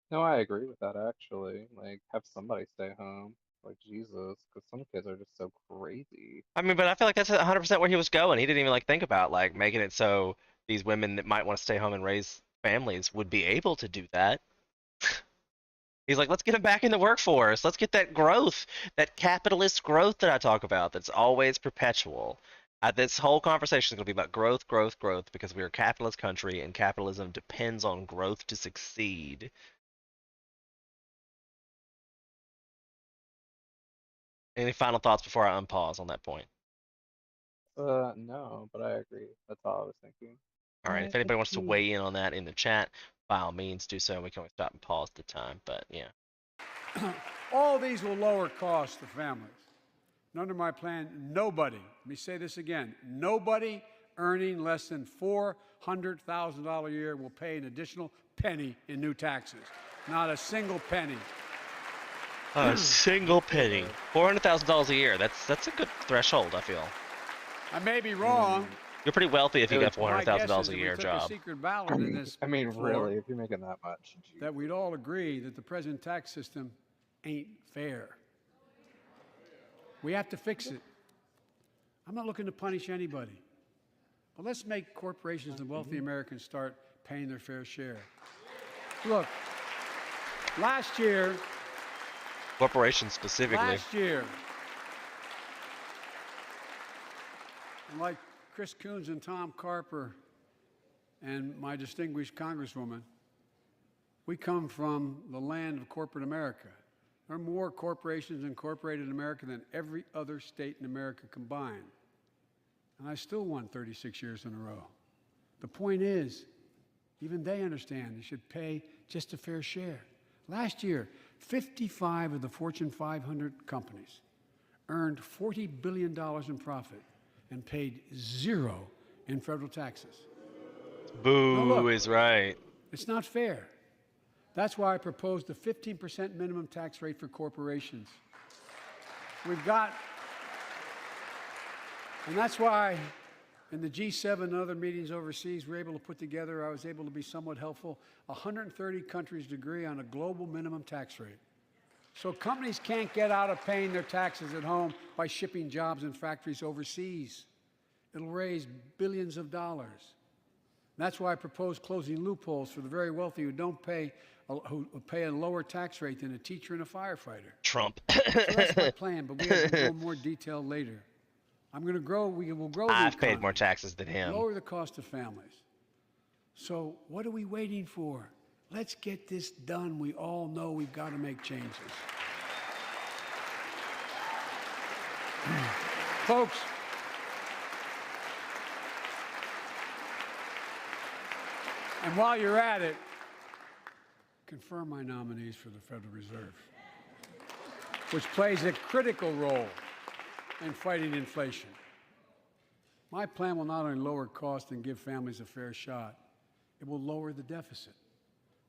No, I agree with that actually. Like, have somebody stay home. Like, Jesus, because some kids are just so crazy. I mean, but I feel like that's 100% where he was going. He didn't even like think about like making it so these women that might want to stay home and raise families would be able to do that. He's like, let's get them back in the workforce. Let's get that growth, that capitalist growth that I talk about that's always perpetual. This whole conversation is going to be about growth, growth, growth, because we're a capitalist country and capitalism depends on growth to succeed. Any final thoughts before I unpause on that point? No, but I agree. That's all I was thinking. All right, if anybody wants to weigh in on that in the chat, by all means do so. We can always stop and pause the time, but yeah. All these will lower costs to families. And under my plan, nobody, let me say this again, nobody earning less than $400,000 a year will pay an additional penny in new taxes. Not a single penny. A single penny. $400,000 a year. That's a good threshold, I feel. I may be wrong. You're pretty wealthy if you get My guess is $400,000 that a we year took job. a secret ballot in this I mean, floor, really, if you're making that much. that we'd all agree that the present tax system ain't fair. We have to fix it. I'm not looking to punish anybody. But let's make corporations and wealthy Americans start paying their fair share. Look, last year, Corporations specifically. Like Chris Coons and Tom Carper and my distinguished Congresswoman, we come from the land of corporate America. There are more corporations incorporated in America than every other state in America combined. And I still won 36 years in a row. The point is, even they understand they should pay just a fair share. Last year, 55 of the Fortune 500 companies earned $40 billion in profit and paid zero in federal taxes. Boo Now look, is right. It's not fair. That's why I proposed a 15% minimum tax rate for corporations. And that's why in the G7 and other meetings overseas, we're able to put together, I was able to be somewhat helpful, 130 countries agree on a global minimum tax rate. So companies can't get out of paying their taxes at home by shipping jobs and factories overseas. It'll raise billions of dollars. That's why I propose closing loopholes for the very wealthy who pay a lower tax rate than a teacher and a firefighter. Trump. So that's my plan, but we have to go in more detail later. We will grow the I've paid economy, more taxes than him. lower the cost of families. So what are we waiting for? Let's get this done. We all know we've got to make changes. Folks, and while you're at it, confirm my nominees for the Federal Reserve, which plays a critical role in fighting inflation. My plan will not only lower costs and give families a fair shot, it will lower the deficit.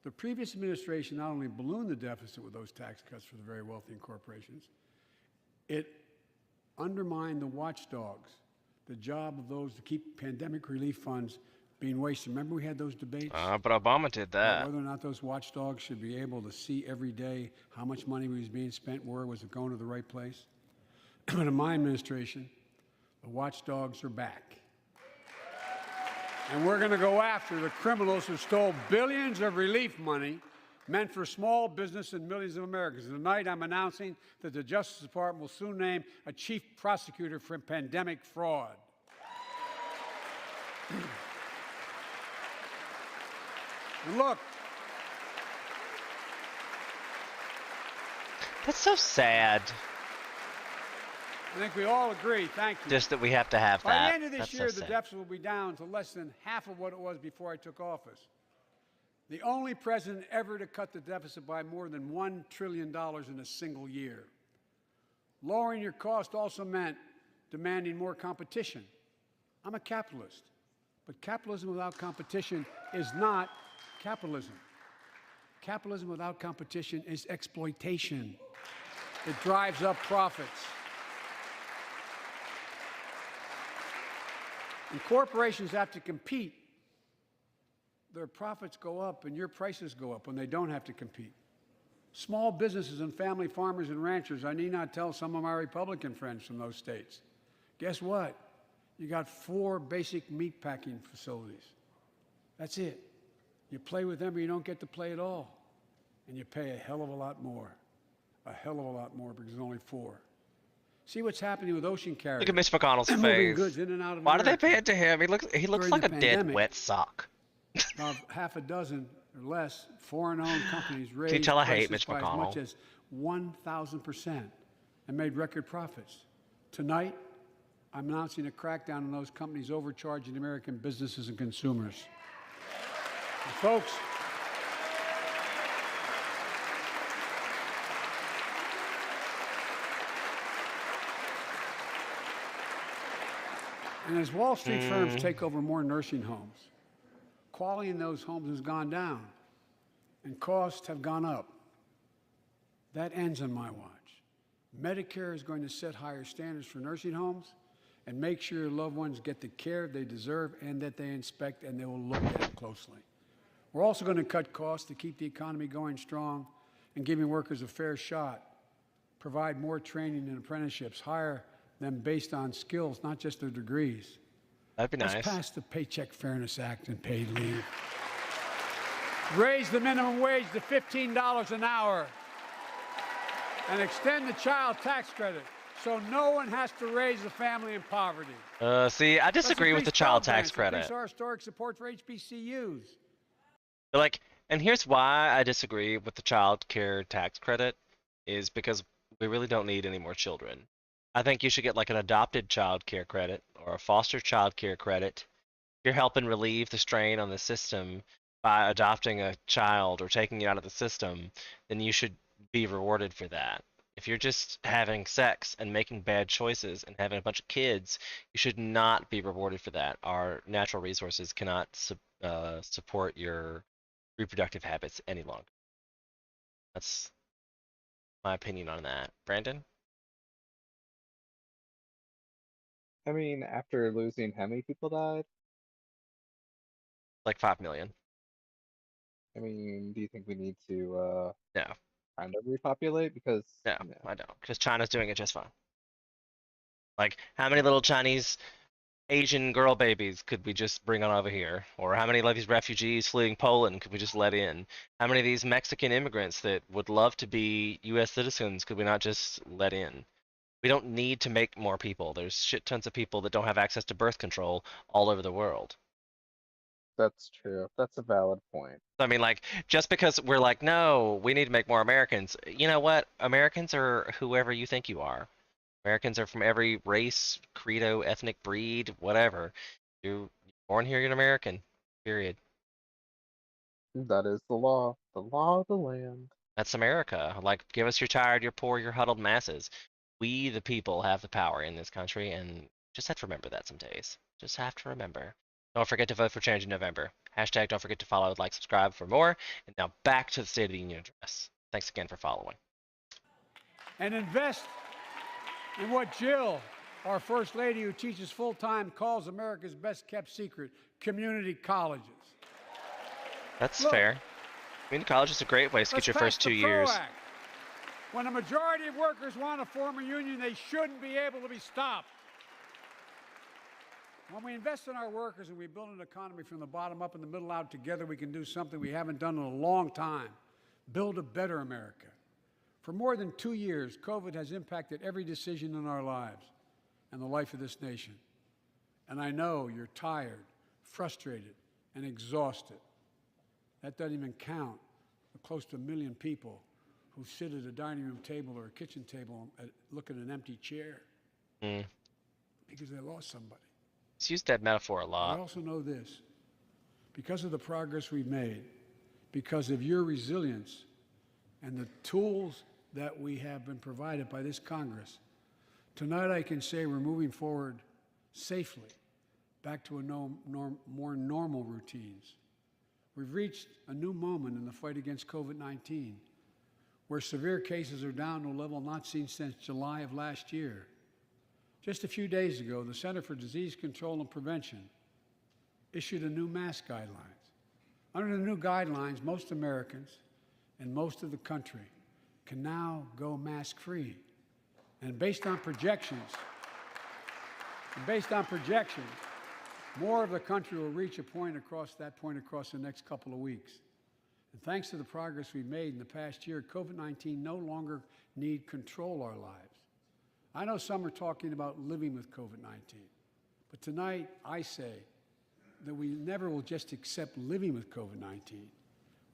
The previous administration not only ballooned the deficit with those tax cuts for the very wealthy and corporations, it undermined the watchdogs, the job of those to keep pandemic relief funds being wasted. Remember we had those debates? But Obama did that. Whether or not those watchdogs should be able to see every day how much money was being spent, where was it going to the right place? But in my administration, the watchdogs are back. And we're going to go after the criminals who stole billions of relief money meant for small business and millions of Americans. Tonight, I'm announcing that the Justice Department will soon name a chief prosecutor for pandemic fraud. And look, That's so sad. I think we all agree, thank you. Just that we have to have By that. the end of this That's year, so the sad. deficit will be down to less than half of what it was before I took office. The only president ever to cut the deficit by more than $1 trillion in a single year. Lowering your cost also meant demanding more competition. I'm a capitalist, but capitalism without competition is not capitalism. Capitalism without competition is exploitation. It drives up profits. And corporations have to compete. Their profits go up and your prices go up when they don't have to compete. Small businesses and family farmers and ranchers, I need not tell some of my Republican friends from those states. Guess what? You got 4 basic meat packing facilities. That's it. You play with them or you don't get to play at all. And you pay a hell of a lot more. A hell of a lot more because there's only 4. See what's happening with ocean carriers. Look at Mitch McConnell's Moving face. goods in and out of Why do they America. pay it to him? He looks During like the a dead pandemic, wet sock. About half a dozen or less foreign-owned companies you raised tell I hate prices Mitch by as McConnell? much as 1,000% and made record profits. Tonight, I'm announcing a crackdown on those companies overcharging American businesses and consumers. And folks, and as Wall Street firms take over more nursing homes, quality in those homes has gone down and costs have gone up. That ends on my watch. Medicare is going to set higher standards for nursing homes and make sure your loved ones get the care they deserve and that they inspect and they will look at it closely. We're also going to cut costs to keep the economy going strong and giving workers a fair shot, provide more training and apprenticeships, hire them based on skills, not just their degrees. That'd be nice. Let's pass the Paycheck Fairness Act and paid leave. Raise the minimum wage to $15 an hour and extend the child tax credit so no one has to raise a family in poverty. See, I disagree with the child tax credit. Increase our historic support for HBCUs. Like, and here's why I disagree with the child care tax credit is because we really don't need any more children. I think you should get like an adopted child care credit or a foster child care credit. You're helping relieve the strain on the system by adopting a child or taking it out of the system, then you should be rewarded for that. If you're just having sex and making bad choices and having a bunch of kids, you should not be rewarded for that. Our natural resources cannot support your reproductive habits any longer. That's my opinion on that. Brandon? I mean, after losing, how many people died? Like 5 million. I mean, do you think we need to No, kind of repopulate? Because no, I don't. Because China's doing it just fine. Like, how many little Chinese Asian girl babies could we just bring on over here? Or how many of these refugees fleeing Poland could we just let in? How many of these Mexican immigrants that would love to be U.S. citizens could we not just let in? We don't need to make more people. There's shit tons of people that don't have access to birth control all over the world. that's true. That's a valid point. I mean, like, just because we're like, no, we need to make more Americans. You know what? Americans are whoever you think you are. Americans are from every race, credo, ethnic breed, whatever. You're born here, you're an American. Period. That is the law of the land. That's America. Like, give us your tired, your poor, your huddled masses. We, the people, have the power in this country, and just have to remember that some days. Just have to remember. Don't forget to vote for change in November. Hashtag don't forget to follow, like, subscribe for more. And now back to the State of the Union address. Thanks again for following. And invest in what Jill, our First Lady who teaches full-time, calls America's best kept secret, community colleges. That's Look, fair. Community college is a great way to get Let's your pass first 2 the years. PRO Act. When a majority of workers want to form a union, they shouldn't be able to be stopped. When we invest in our workers and we build an economy from the bottom up and the middle out together, we can do something we haven't done in a long time. build a better America. For more than 2 years, COVID has impacted every decision in our lives and the life of this nation. And I know you're tired, frustrated, and exhausted. That doesn't even count the close to 1 million people who sit at a dining room table or a kitchen table and look at an empty chair because they lost somebody. He's used that metaphor a I lot. also know this. Because of the progress we've made, because of your resilience and the tools that we have been provided by this Congress, tonight I can say we're moving forward safely back to more normal routines. We've reached a new moment in the fight against COVID-19, where severe cases are down to a level not seen since July of last year. Just a few days ago, the Center for Disease Control and Prevention issued a new mask guidelines. Under the new guidelines, most Americans and most of the country can now go mask-free. And based on projections, more of the country will reach a point across the next couple of weeks. And thanks to the progress we've made in the past year, COVID-19 no longer need control our lives. I know some are talking about living with COVID-19, but tonight I say that we never will just accept living with COVID-19.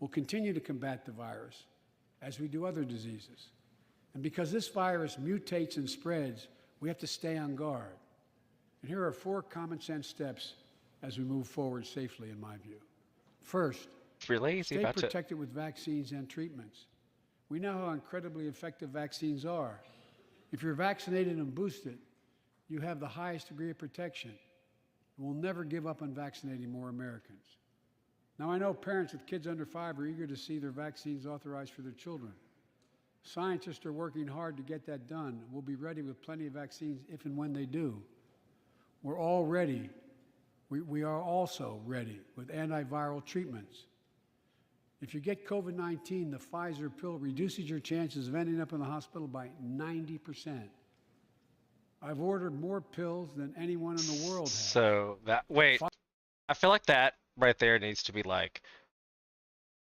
We'll continue to combat the virus as we do other diseases. And because this virus mutates and spreads, we have to stay on guard. And here are 4 common sense steps as we move forward safely, in my view. First, If you're lazy stay about it, protected with vaccines and treatments. We know how incredibly effective vaccines are. If you're vaccinated and boosted, you have the highest degree of protection. We'll never give up on vaccinating more Americans. Now, I know parents with kids under 5 are eager to see their vaccines authorized for their children. Scientists are working hard to get that done. We'll be ready with plenty of vaccines if and when they do. We're all ready. We are also ready with antiviral treatments. If you get COVID-19, the Pfizer pill reduces your chances of ending up in the hospital by 90%. I've ordered more pills than anyone in the world has. so that, wait, I feel like that right there needs to be like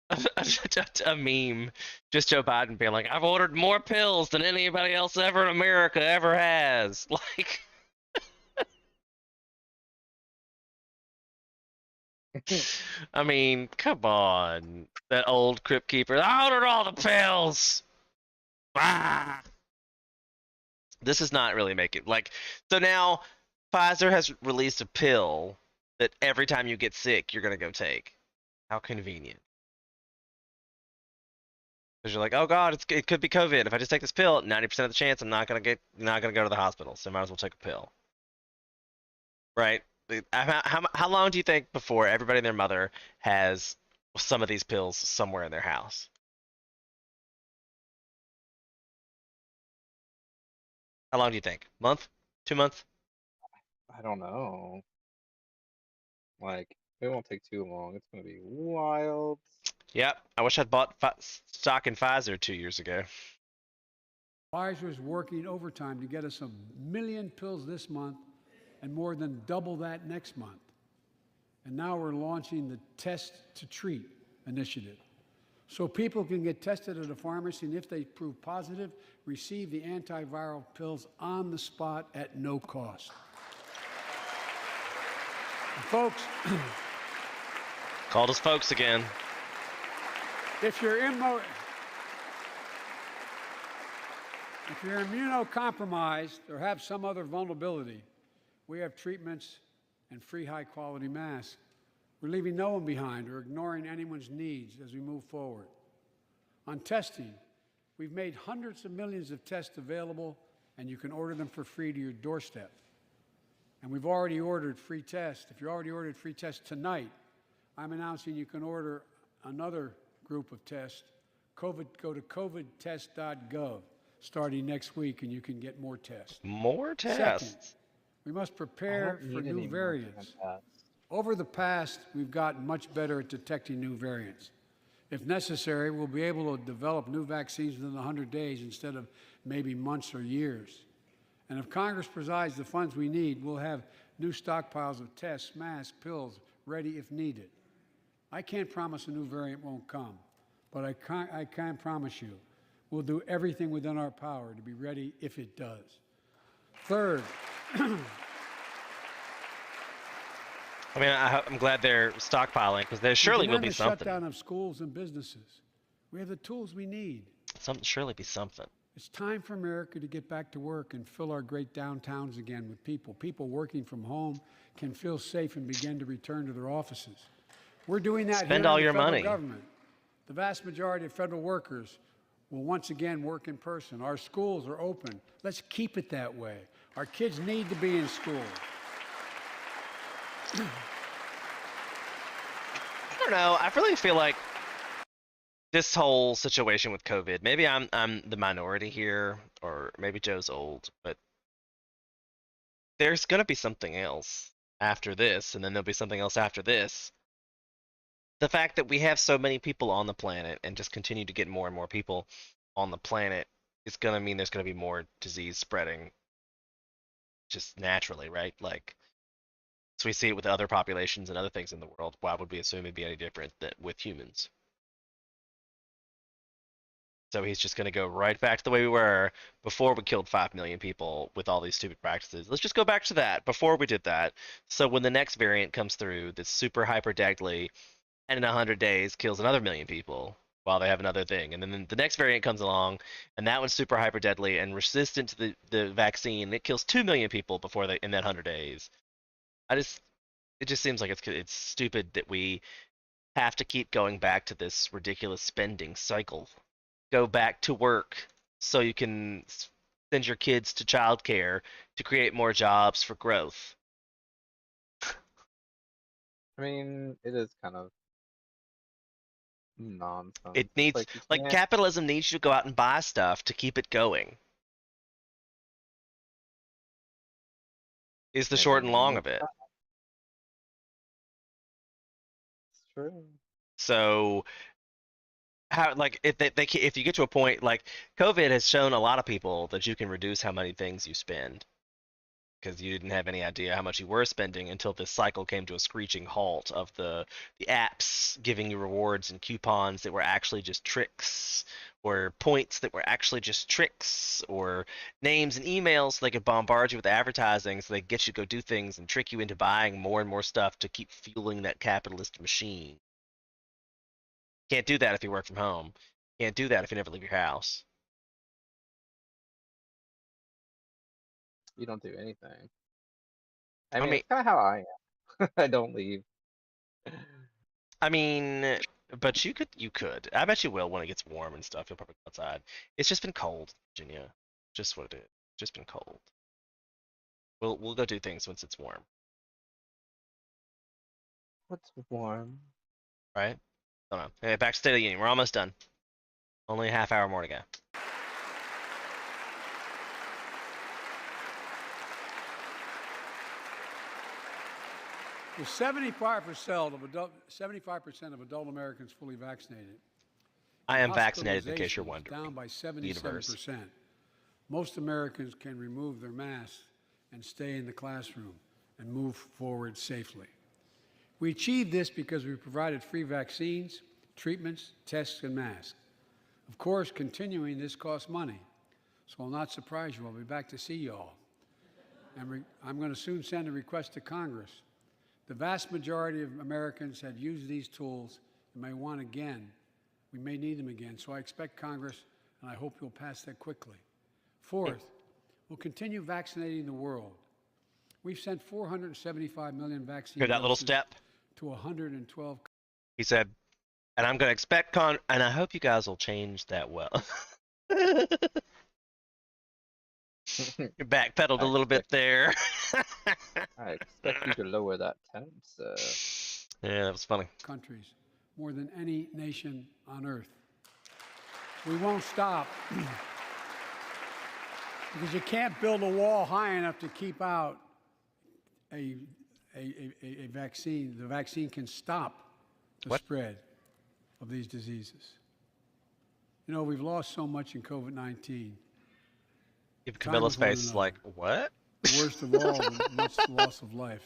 a meme. Just Joe Biden being like, I've ordered more pills than anybody else ever in America ever has. Like, I mean, come on. That old Crypt Keeper. I ordered all the pills. Ah. This is not really making, like, so now Pfizer has released a pill that every time you get sick, you're going to go take. How convenient. Because you're like, oh God, it could be COVID. If I just take this pill, 90% of the chance I'm not going to go to the hospital. So I might as well take a pill. Right? How long do you think before everybody and their mother has some of these pills somewhere in their house? How long do you think? Month? 2 months? I don't know. Like, it won't take too long. It's gonna be wild. Yep. I wish I'd bought stock in Pfizer 2 years ago. Pfizer's working overtime to get us 1 million pills this month and more than double that next month. And now we're launching the Test to Treat initiative. So people can get tested at a pharmacy, and if they prove positive, receive the antiviral pills on the spot at no cost. And folks, Called us folks again. if you're immunocompromised or have some other vulnerability, we have treatments and free high-quality masks. We're leaving no one behind or ignoring anyone's needs as we move forward. On testing, we've made hundreds of millions of tests available, and you can order them for free to your doorstep. And we've already ordered free tests. If you already ordered free tests tonight, I'm announcing you can order another group of tests. Go to covidtest.gov starting next week, and you can get more tests. More tests. Second, we must I prepare don't for need any new more variants. tests. Over the past, we've gotten much better at detecting new variants. If necessary, we'll be able to develop new vaccines within 100 days instead of maybe months or years. And if Congress provides the funds we need, we'll have new stockpiles of tests, masks, pills ready if needed. I can't promise a new variant won't come, but I can't promise you we'll do everything within our power to be ready if it does. Third, I mean, I'm glad they're stockpiling because there surely will be the something. shutdown of schools and businesses. We have the tools we need. Surely be something. It's time for America to get back to work and fill our great downtowns again with people. People working from home can feel safe and begin to return to their offices. We're doing that Spend here all in the your federal money. government. The vast majority of federal workers will once again work in person. Our schools are open. Let's keep it that way. Our kids need to be in school. I don't know. I really feel like this whole situation with COVID, maybe I'm the minority here, or maybe Joe's old, but there's gonna be something else after this, and then there'll be something else after this. The fact that we have so many people on the planet and just continue to get more and more people on the planet is gonna mean there's gonna be more disease spreading just naturally, right? Like, so we see it with other populations and other things in the world. Why would we assume it'd be any different than with humans? So he's just going to go right back to the way we were before we killed 5 million people with all these stupid practices. Let's just go back to that before we did that. So when the next variant comes through that's super hyper deadly and in 100 days kills another million people while they have another thing. And then the next variant comes along and that one's super hyper deadly and resistant to the vaccine. It kills 2 million people before in that 100 days. It just seems like it's stupid that we have to keep going back to this ridiculous spending cycle. Go back to work so you can send your kids to childcare to create more jobs for growth. I mean, it is kind of nonsense. It needs, you like can't- capitalism needs you to go out and buy stuff to keep it going. Is the short and long of it. It's true. So how, like, if you get to a point like COVID has shown a lot of people that you can reduce how many things you spend because you didn't have any idea how much you were spending until this cycle came to a screeching halt of the apps giving you rewards and coupons that were actually just tricks, or points that were actually just tricks, or names and emails so they could bombard you with advertising so they could get you to go do things and trick you into buying more and more stuff to keep fueling that capitalist machine. Can't do that if you work from home. Can't do that if you never leave your house. You don't do anything. I mean, mean- it's kind of how I am. I don't leave. I mean, but you could. I bet you will when it gets warm and stuff. You'll probably go outside. It's just been cold, Virginia. Just what it is. Just been cold. We'll go do things once it's warm, What's warm? right? Don't know. Hey, back to State of the Union. We're almost done. Only a half hour more to go. With 75% of adult Americans fully vaccinated. I am vaccinated, in case you're hospitalizations wondering. Down by Universe. 77%. Most Americans can remove their masks and stay in the classroom and move forward safely. We achieved this because we provided free vaccines, treatments, tests, and masks. Of course, continuing this costs money, so I'll not surprise you. I'll be back to see you all. And I'm going to soon send a request to Congress. The vast majority of Americans have used these tools and may want again. We may need them again, so I expect Congress, and I hope you'll pass that quickly. Fourth, we'll continue vaccinating the world. We've sent 475 million vaccine Hear that little doses step? to 112 He said, and I'm going to expect and I hope you guys will change that well. You backpedaled a little bit there. I expect you to lower that temp, sir. Yeah, that was funny. countries, more than any nation on earth. We won't stop because you can't build a wall high enough to keep out a vaccine. The vaccine can stop the spread of these diseases. You know, we've lost so much in COVID-19. Camilla's with one face is like, what? The worst of all, much loss of life.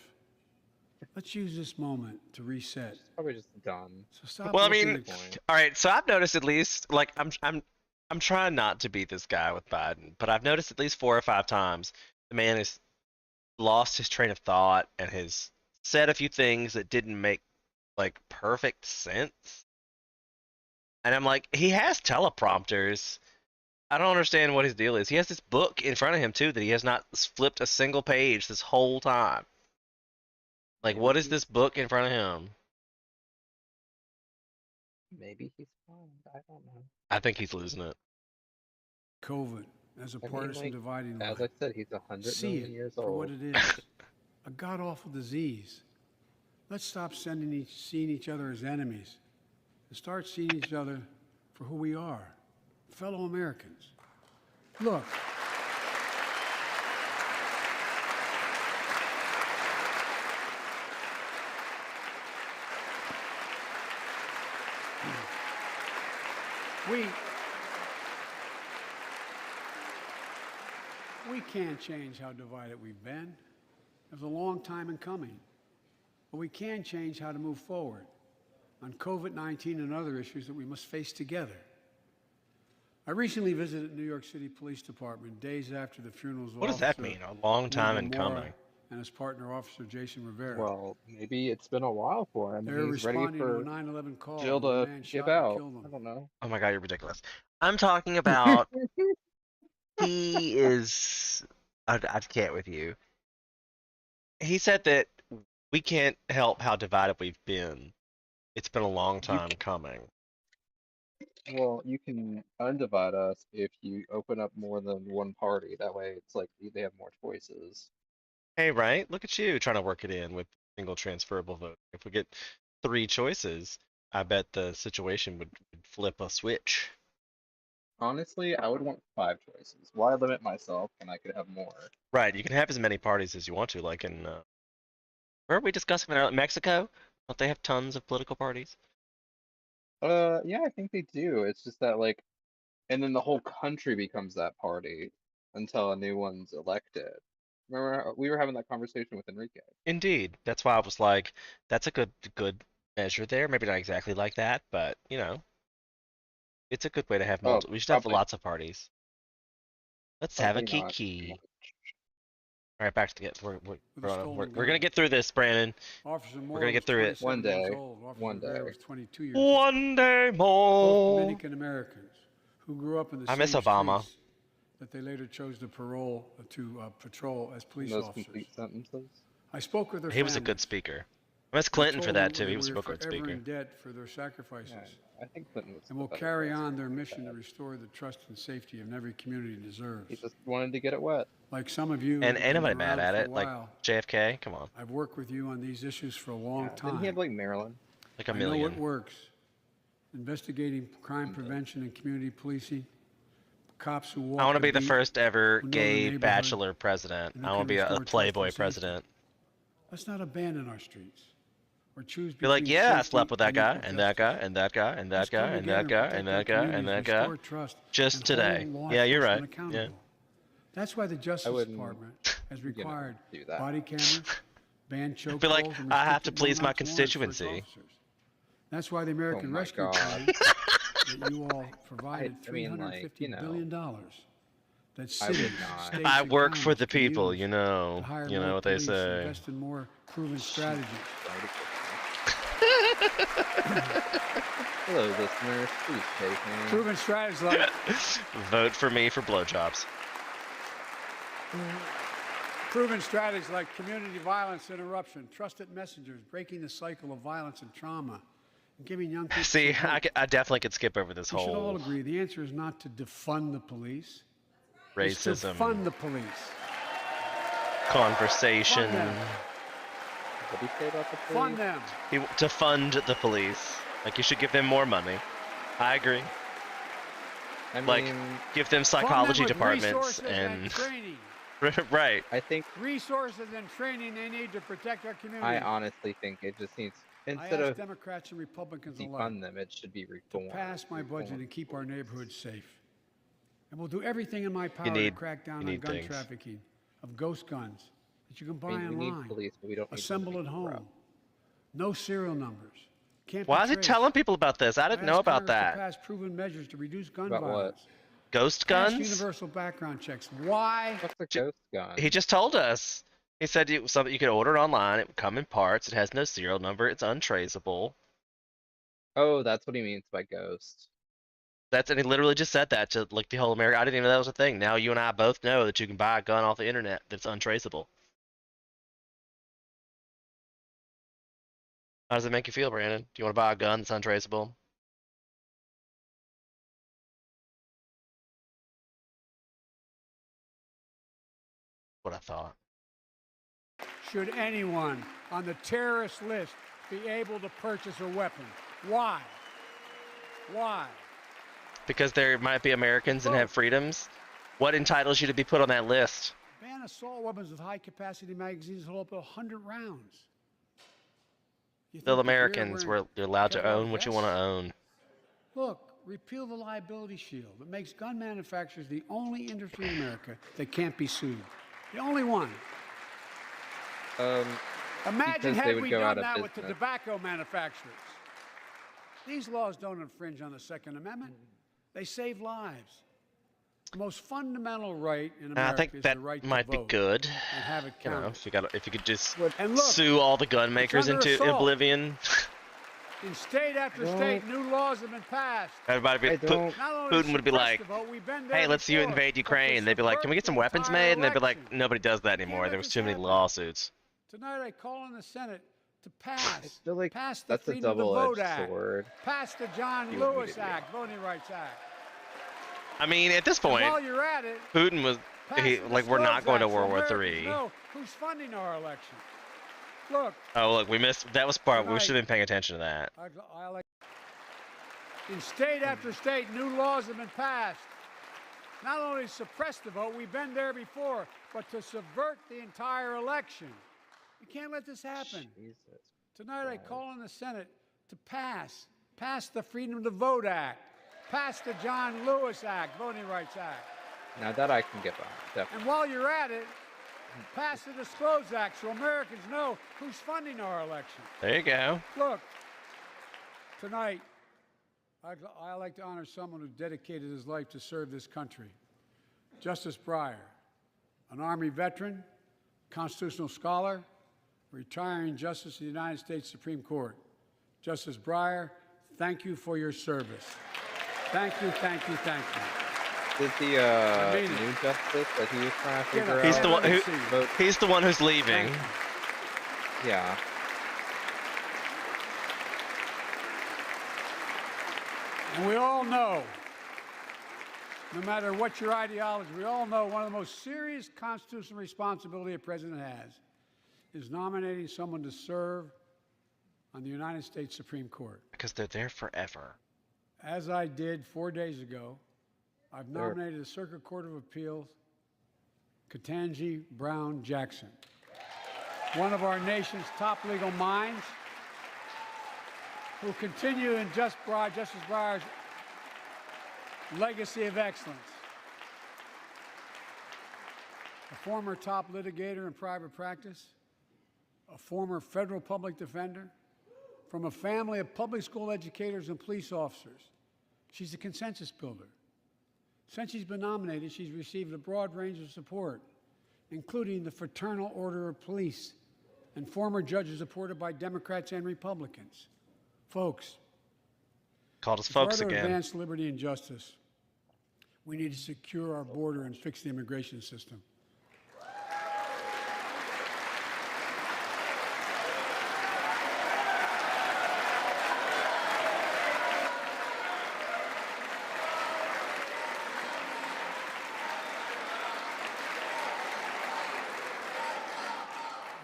Let's use this moment to reset. It's probably just done. So stop Well, I looking mean, at point. all right. So I've noticed at least, like, I'm trying not to be this guy with Biden, but I've noticed at least 4 or 5 times the man has lost his train of thought and has said a few things that didn't make like perfect sense. And I'm like, he has teleprompters. I don't understand what his deal is. He has this book in front of him too that he has not flipped a single page this whole time. Like, what is this book in front of him? Maybe he's fine. I don't know. I think he's losing it. COVID as a I mean, partisan like, dividing as line. I said, he's 100 See million it years for what old. it is, a god-awful disease. Let's stop seeing each other as enemies and start seeing each other for who we are, fellow Americans. Look, we can't change how divided we've been. It was a long time in coming. But we can change how to move forward on COVID-19 and other issues that we must face together. I recently visited New York City Police Department days after the funerals of What does that Officer mean? A long time William in Mora coming. and his partner, Officer Jason Rivera. Well, maybe it's been a while for him. They were He's ready responding to a for 9/11 call. Jill when a to man give shot and out. killed I them. don't know. Oh my god, you're ridiculous. I'm talking about he is. I can't with you. He said that we can't help how divided we've been. It's been a long time coming. Well, you can undivide us if you open up more than one party. That way, it's like they have more choices. Hey, right? Look at you trying to work it in with single transferable vote. If we get 3 choices, I bet the situation would flip a switch. Honestly, I would want 5 choices. Why limit myself when I could have more? Right, you can have as many parties as you want to, like in where are we discussing earlier? Mexico? Don't they have tons of political parties? Yeah, I think they do. It's just that like, and then the whole country becomes that party until a new one's elected. Remember, we were having that conversation with Enrique. Indeed. That's why I was like, that's a good measure there. Maybe not exactly like that, but you know, it's a good way to have Oh, multiple. We should have probably, lots of parties. Let's have a probably not too kiki. much. All right, back to get. With a stolen We're gun. gonna get through this, Brandon. Officer Moore gonna get was through it. 27 One years day. old. Officer One Rivera day. was 22 years old. One day Both more. Dominican Americans who grew up in the I miss same Obama. streets that they later chose to patrol as police Those officers. complete sentences. I spoke with their He was a good families. speaker. I miss I Clinton for told that them too. He was a we were good forever speaker. in debt for their sacrifices. Yeah, I think Clinton was. And the will better carry choice. on their mission to restore the trust and safety of every community deserves. He just wanted to get it wet. Like some of you, And who've ain't been nobody mad around at for a it. Like while, JFK. Come on, I've worked with you on these issues for a long Yeah, time. didn't he have like Maryland? like a I know million. what works. Investigating crime prevention and community policing. Cops who walk I want to the be the beat, first ever who know the gay neighborhood, bachelor president. and who I want to can be a restore trust playboy and safety. president. Let's not abandon our streets or choose Be like, between yeah, I safety slept with that guy, equal and that guy, justice. and that guy, and Let's that guy, come and that together guy, protect and our that guy, and communities, that guy. restore trust, Just and today. hold law Yeah, you're enforcement right. accountable. Yeah. That's why the Justice wouldn't, Department has required do that. body cameras, banned chokeholds, feel like and I have to restricted please my no-knock warrants for its constituency. officers. That's why the American my Rescue God. Plan that you all provided I mean, like, $350 billion. That I would cities, not. states, I and work for counties the can people, use you to know. hire You more know what they police, say. invest in more proven strategies. Hello, listeners. Please take me. Proven strategies like Vote for me for blowjobs. community violence interruption, trusted messengers, breaking the cycle of violence and trauma, and giving young people. See, some hope. I definitely could skip over this We should all whole agree the answer is not to defund the police. It's to racism fund the police. conversation. Fund them. What did he say about the Fund police? them. To fund the police. Like, you should give them more money. I agree. I Like, mean, give them Fund them psychology with departments resources and training. right. I think, Resources and training they need to protect our community. I honestly think it just needs, I instead ask of Democrats and Republicans alike defund them, it should be to reformed. pass my budget Reformed. and keep our neighborhoods safe. And we'll do everything in my power need- to crack down you on need gun things. trafficking, of ghost guns, that you can buy I mean, we need online, police, but we don't need them to assemble be at home, corrupt. no serial numbers. Can't Why be is he traced. telling people about this? I didn't know Ask about Congress to that. pass proven measures to reduce gun About what? violence. Ghost Pass guns? universal background checks. Why? What's a J- ghost gun? He just told us. He said it was something you could order it online. It would come in parts. It has no serial number. It's untraceable. Oh, that's what he means by ghost. And he literally just said that to like the whole America. I didn't even know that was a thing. Now you and I both know that you can buy a gun off the internet that's untraceable. How does it make you feel, Brandon? Do you want to buy a gun that's untraceable? What I thought. Should anyone on the terrorist list be able to purchase a weapon? Why? Why? Because there might be Americans and have freedoms. What entitles you to be put on that list? Ban assault weapons with high-capacity magazines that hold up to 100 rounds. You Still think the beer Americans, wearing we're allowed to kevlar own what you want to vests? own. Look, repeal the liability shield that makes gun manufacturers the only industry in America that can't be sued. The only one. Imagine Because they had would we go done out of that with the business. tobacco manufacturers. These laws don't infringe on the Second Amendment. They save lives. The most fundamental right in America I think is that the right might to be vote good. and have it You know, counted. if you could just And look, sue all the gun makers under into assault. oblivion. in state after state, new laws have been passed. Everybody, I don't. Not only Putin would be suppress like, the vote, we've been there hey, let's you before, invade but to Ukraine. They'd be like, can we get some subvert the weapons entire made? And they'd be like, election. nobody does that Can't anymore. let There was this too many happen. lawsuits. Tonight I call on the Senate to pass, feel like pass the that's a Freedom to Vote double-edged Act, sword. pass the John You want me Lewis to do. Act, Voting Rights Act. I mean, at this And point, while you're at it, Putin was pass he, the like, we're not Disclose going to Act so World War Americans III. know who's funding our election. Look, Oh, look, we missed. That was part. We Tonight- should have been paying attention to that. I like. In state after state, new laws have been passed. Not only to suppress the vote, we've been there before, but to subvert the entire election. We can't let this happen. Jesus. Tonight I call on the Senate to pass the Freedom to Vote Act, pass the John Lewis Act, Voting Rights Act. Now that I can get behind, And definitely. while you're at it, pass the Disclose Act so Americans know who's funding our election. There you go. Look, tonight, I like to honor someone who dedicated his life to serve this country. Justice Breyer, an Army veteran, constitutional scholar, retiring Justice of the United States Supreme Court. Justice Breyer, thank you for your service. Thank you, thank you, thank you. Is the mean it. new justice that he was trying to Get figure up. He's out? the one who. Vote- He's the one who's leaving. Thank you. Yeah. And we all know, no matter what your ideology, we all know one of the most serious constitutional responsibility a president has is nominating someone to serve on the United States Supreme Court. Because they're there forever. As I did 4 days ago, I've There. nominated the Circuit Court of Appeals, Ketanji Brown Jackson, one of our nation's top legal minds, who continue in Justice Breyer's legacy of excellence. A former top litigator in private practice, a former federal public defender, from a family of public school educators and police officers. She's a consensus builder. Since she's been nominated, she's received a broad range of support, including the Fraternal Order of Police and former judges supported by Democrats and Republicans. Folks, Called us if we're folks to again. advance liberty and justice, we need to secure our border and fix the immigration system.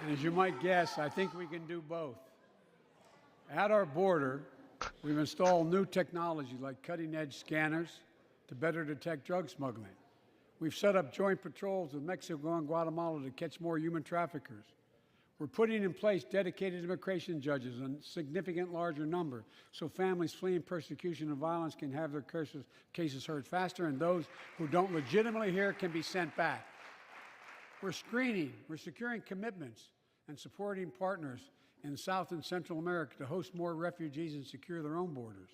And as you might guess, I think we can do both. At our border, we've installed new technology like cutting-edge scanners to better detect drug smuggling. We've set up joint patrols with Mexico and Guatemala to catch more human traffickers. We're putting in place dedicated immigration judges in a significant larger number so families fleeing persecution and violence can have their cases heard faster and those who don't legitimately hear can be sent back. We're securing commitments and supporting partners in South and Central America to host more refugees and secure their own borders.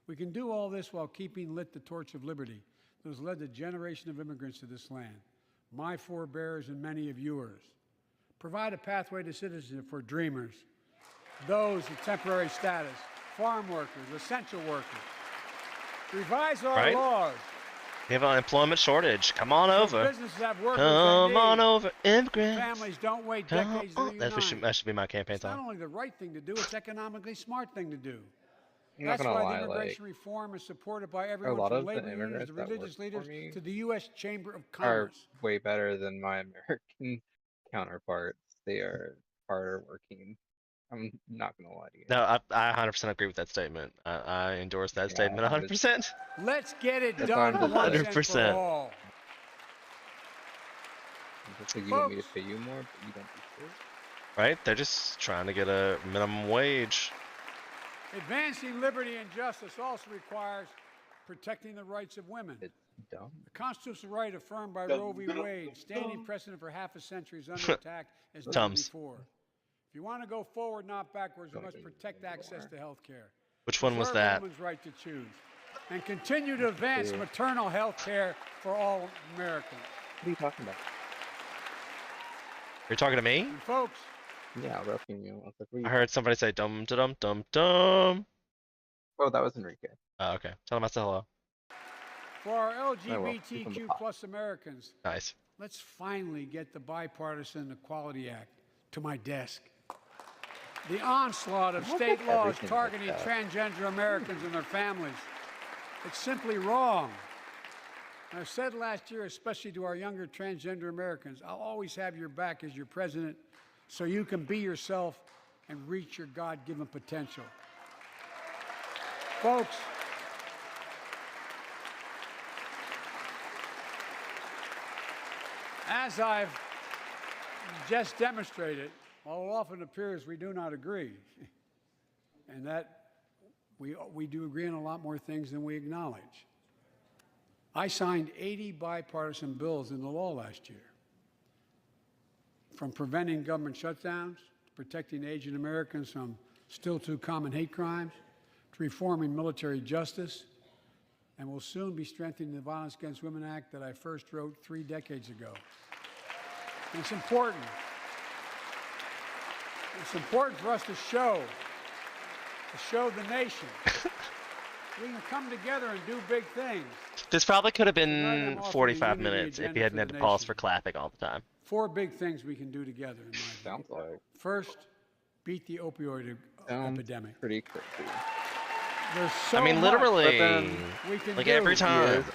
We can do all this while keeping lit the torch of liberty that has led a generation of immigrants to this land, my forebears and many of yours. Provide a pathway to citizenship for dreamers, those with temporary status, farm workers, essential workers. Revise our laws. We have an unemployment shortage. Come on over. Businesses have workers Come they on need. over, immigrants. Families don't wait Come decades to on. reunite. That should be my campaign It's not song. only the right thing to do, it's economically smart thing to do. I'm not That's gonna why lie, the like, immigration reform is supported by a everyone lot from of the labor unions immigrants to that religious work for leaders me to the U.S. Chamber of are Commerce. way better than my American counterparts. They are harder working. I'm not gonna lie to you. No, I 100% agree with that statement. I endorse that Yeah, statement 100%. Let's get it That's done why I'm once and 100%. for all. It's like you want me to Folks. pay you more, but you don't do shit. Right? They're just trying to get a minimum wage. Advancing liberty and justice also requires protecting the rights of women. It's dumb. The constitutional right affirmed by Roe v. Wade, standing precedent for half a century, is under attack as never Tums. before. If you want to go forward, not backwards, you Don't must do protect it access anymore. to health care. Which one was Preserve that? women's right to choose. And continue to advance true. maternal health care for all Americans. What are you talking about? You're talking to me? And folks, Yeah, I was asking you. I was like, what are you I heard somebody say dum dum dum dum. Oh, that was Enrique. Oh, okay. Tell him I said hello. for our will. Keep 'em LGBTQ apart. plus Americans, Nice. let's finally get the Bipartisan Equality Act to my desk. The onslaught of Why state does laws everything targeting like that? transgender Americans and their families. It's simply wrong. And I said last year, especially to our younger transgender Americans, I'll always have your back as your president so you can be yourself and reach your God-given potential. Folks, as I've just demonstrated, while it often appears we do not agree, and that we do agree on a lot more things than we acknowledge. I signed 80 bipartisan bills into law last year, from preventing government shutdowns, to protecting Asian Americans from still too common hate crimes, to reforming military justice, and will soon be strengthening the Violence Against Women Act that I first wrote 3 decades ago. And it's important. It's important for us to show the nation we can come together and do big things. This probably could have Tonight I'm been offering 45 unity minutes if agenda you hadn't for had the to pause nation. for clapping all the time. 4 big things we can do together, in my view. Sounds like. First, beat the opioid Sounds epidemic. pretty crazy. There's so I mean, much literally, then we can like do. every He time. is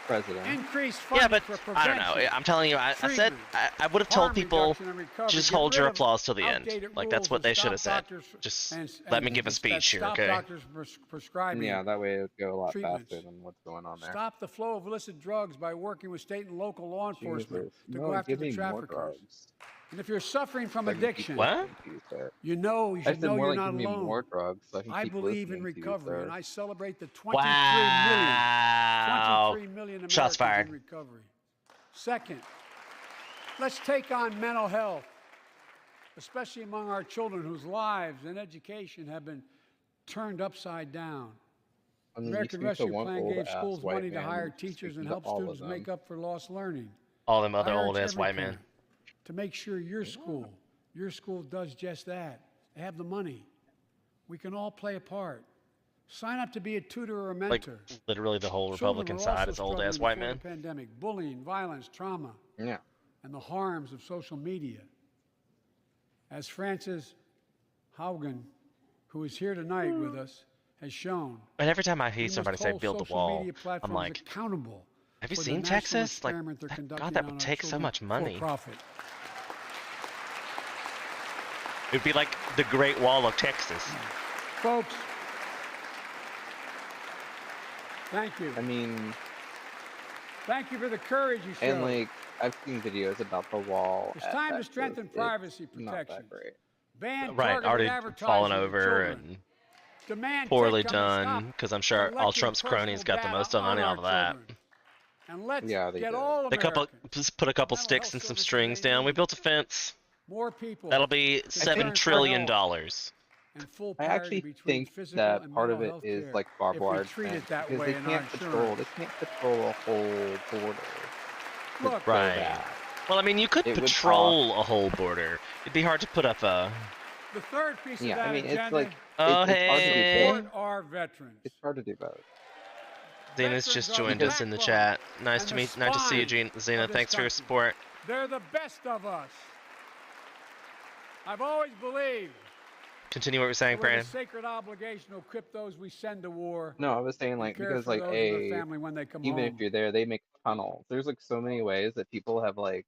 president. Increase Yeah, funding but for I prevention. don't know. I'm telling you, I said treatment, I would have told harm people reduction and recovery. just Get hold rid your of applause till the end. outdated Like that's rules what and they should have stop said. doctors Just and- let me and give a that speech here, stop okay? doctors prescribing Yeah, that way it would go a lot treatments. faster than what's going on there. Stop the flow of illicit drugs by working with state and local law enforcement Jesus. to No, go after give the me more traffickers. drugs. And if you're suffering from So I can keep addiction, What? listening to you, sir. you know you I should said know more you're like not give me alone. more drugs so I can I keep believe in listening to you, recovery, sir. and I celebrate the 23 Wow. million Americans Shots fired. in recovery. Second, let's take on mental health, especially among our children whose lives and education have been turned upside down. I mean, you American speak to Rescue one Plan gave old-ass schools white money to man hire and teachers and speaking to help all of students make them. up for lost learning. All them I other urge old ass every white men. parent to make sure your school does just that. They have the money. We can all play a part. Sign up to be a tutor or a Like mentor. literally the whole Children Republican were side also is old struggling ass white before men. the pandemic, bullying, violence, trauma, Yeah. and the harms of social media. As Frances Haugen, who is here tonight with us, has shown, And every time I we hear must somebody say hold build the social wall, media I'm platforms like, accountable have you for the seen national Texas? Like, experiment they're God, conducting that on would our take so children much for money. profit. It'd be like the Great Wall of Texas. Folks, thank you. I mean, Thank you for the courage you showed. and like, I've seen videos about the wall. It's at time to Texas. strengthen It's privacy not that protections. great. Ban Right, targeted already advertising fallen to over children. and Demand poorly tech companies done, stop because I'm sure all collecting Trump's cronies personal got the data most money on off of our that. children. And let's Yeah, they get did. all They Americans, just put a couple mental sticks health and some services strings they down. We need. built a fence. more people, That'll be can $7 turn for trillion. help, and full I parity actually between think physical that and part mental of it health is care like barbed if we wire treat fence it that because way in our they insurance. can't patrol a whole border. to Look, go Right. that. Well, I mean, you could It would patrol a whole border. It'd be hard to put up a. the third piece of Yeah, that I mean, agenda it's like Oh, it's hard to do hey. both. support our veterans. It's hard to do both. Zena's Veterans just are the joined us in the backbone chat. Nice and to the meet. Nice to see you, spine Zena. of this Thanks for your country. support. They're the best of us. I've always believed Continue what you're saying, that we have a Brandon. sacred obligation to equip those we send to war No, I was saying and like care because for like those in their family when they come even home. if you're there, they make tunnels. There's like so many ways that people have like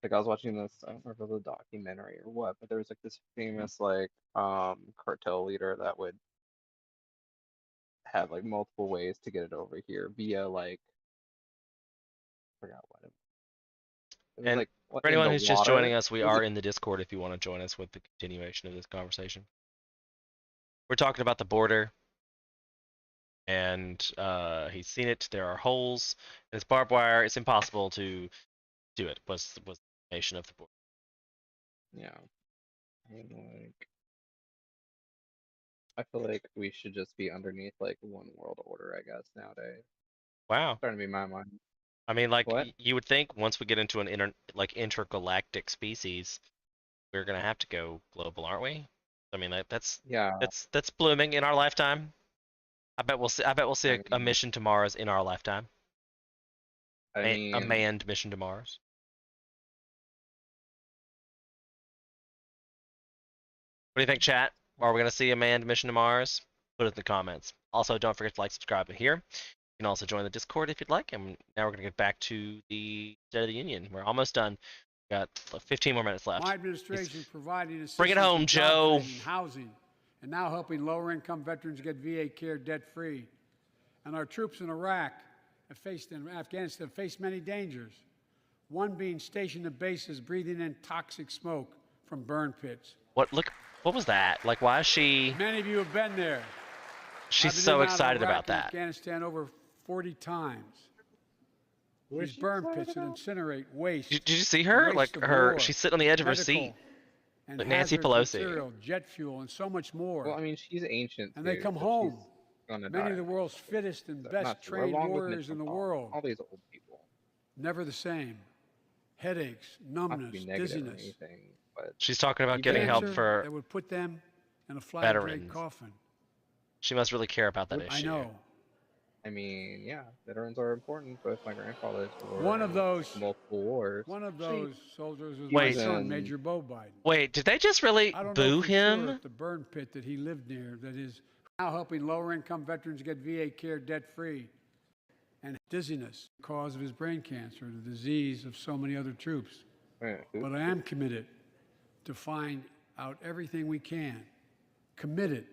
I was watching this, I don't remember the documentary or what, but there was like this famous like cartel leader that would have like multiple ways to get it over here via like I forgot what it was And like what, For in anyone the who's just water? joining us, we It was are like- in the Discord if you want to join us with the continuation of this conversation. We're talking about the border, and he's seen it. There are holes, and it's barbed wire. It's impossible to do it. Was the nation of the border? Yeah. And like I feel like we should just be underneath like one world order, I guess, nowadays. Wow. Starting to be my mind. I mean, like What? you would think once we get into an intergalactic species, we're gonna have to go global, aren't we? I mean, that's Yeah. that's blooming in our lifetime. I bet we'll see. I bet we'll see I a mean- mission to Mars in our lifetime. I mean, A manned mission to Mars. What do you think, chat? Are we gonna see a manned mission to Mars? Put it in the comments. Also, don't forget to like, subscribe, and here. You can also join the Discord if you'd like. And now we're gonna get back to the State of the Union. We're almost done. Got 15 more minutes left. My administration providing assistance Bring it home, in job Joe. training, housing, and now helping lower-income veterans get VA care debt-free. And our troops in Iraq and Afghanistan have faced many dangers. One being stationed at bases breathing in toxic smoke from burn pits. What was that? Like, why is she? Many of you have been there. She's I've been so in and out of excited Iraq about and that. Afghanistan over 40 times. What is These she burn excited pits that about? incinerate waste. Did you see her? waste Like of her, war, she's sitting on the edge of her medical, seat. and like Nancy hazardous Pelosi. material, jet fuel, and so much more. Well, I mean, she's ancient. And they too, come so home. she's gonna Many die of the world's fittest and So, best not true, trained along with warriors Mitch in the McConnell, world. All these old people. Never the same. Headaches, Not to numbness, be negative or dizziness. anything, but She's talking about getting help Cancer for. that would put them in a flag veterans. coffin. She must really care about that I issue. know. I mean, yeah, veterans are important. Both my grandfathers were One of in those- multiple wars. One of those soldiers was Wait. my son, Um, Major Bo Biden. Wait, did they just really I don't boo know for him? sure if the burn pit that he lived near that is now helping lower-income veterans get VA care debt-free, and dizziness, cause of his brain cancer, the disease of so many other troops. Wait, who? But I am committed to find out everything we can. Committed.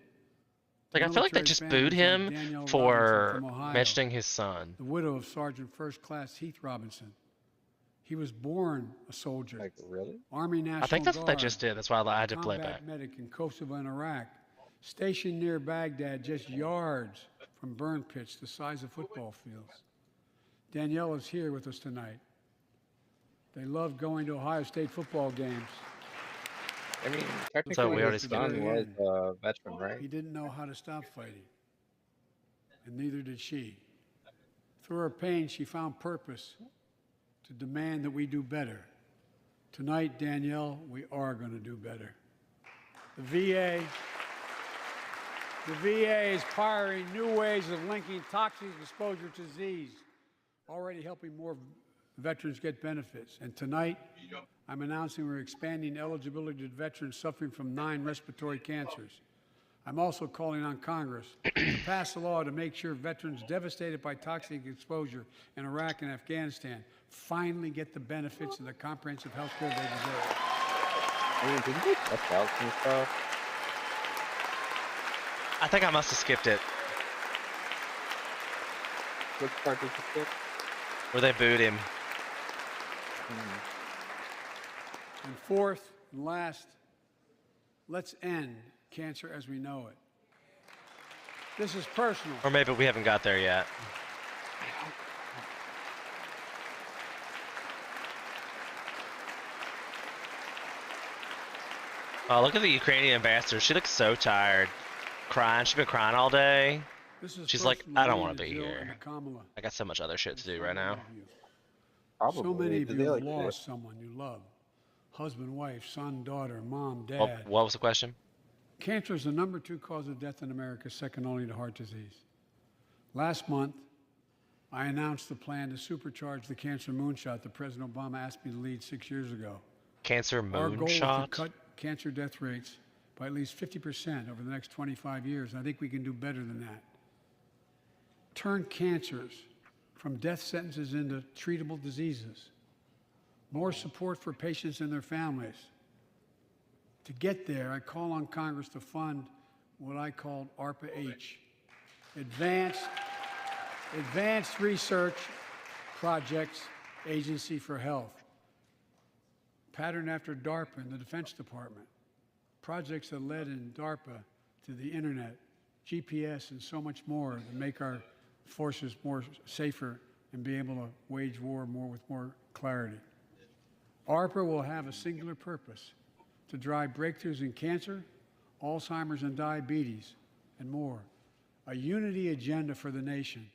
Like, I feel like they military just families booed like him Danielle for Robinson from Ohio, mentioning his son. the widow of Sergeant First Class Heath Robinson. He was born a soldier, Like, really? Army National I think that's what they Guard, just did. That's why I had to play combat back. medic in Kosovo and Iraq, stationed near Baghdad, just yards from burn pits the size of football fields. Danielle is here with us tonight. They love going to Ohio State football games. I mean, we technically, already his skipped son it. was a veteran, right? He didn't know how to stop fighting, and neither did she. Through her pain, she found purpose to demand that we do better. Tonight, Danielle, we are going to do better. The VA is pioneering new ways of linking toxic exposure to disease, already helping more veterans get benefits. And tonight, I'm announcing we're expanding eligibility to veterans suffering from 9 respiratory cancers. I'm also calling on Congress to pass a law to make sure veterans devastated by toxic exposure in Iraq and Afghanistan finally get the benefits and the comprehensive health care they deserve. I mean, didn't they test out some stuff? I think I must have skipped it. Which part did you skip? Where they booed him. And fourth and last, let's end cancer as we know it. This is personal. Or maybe we haven't got there yet. Oh, look at the Ukrainian ambassador. She looks so tired. Crying. She's been crying all day. This is She's first like, from I don't Lee want to to be Jill here. and to Kamala. I got so much other shit and to do so right many now. of you. Probably. So many of Did you they have like lost someone you love. Husband, wife, son, daughter, mom, What, dad. what was the question? Cancer is the number 2 cause of death in America, second only to heart disease. Last month, I announced the plan to supercharge the cancer moonshot that President Obama asked me to lead 6 years ago. Cancer Our goal is to moonshot? cut cancer death rates by at least 50% over the next 25 years. And I think we can do better than that. Turn cancers from death sentences into treatable diseases. More support for patients and their families. To get there, I call on Congress to fund what I called ARPA-H, Advanced Research Projects Agency for Health, patterned after DARPA and the Defense Department. Projects that led in DARPA to the internet, GPS, and so much more to make our forces more safer and be able to wage war more with more clarity. ARPA will have a singular purpose: to drive breakthroughs in cancer, Alzheimer's and diabetes, and more. A unity agenda for the nation.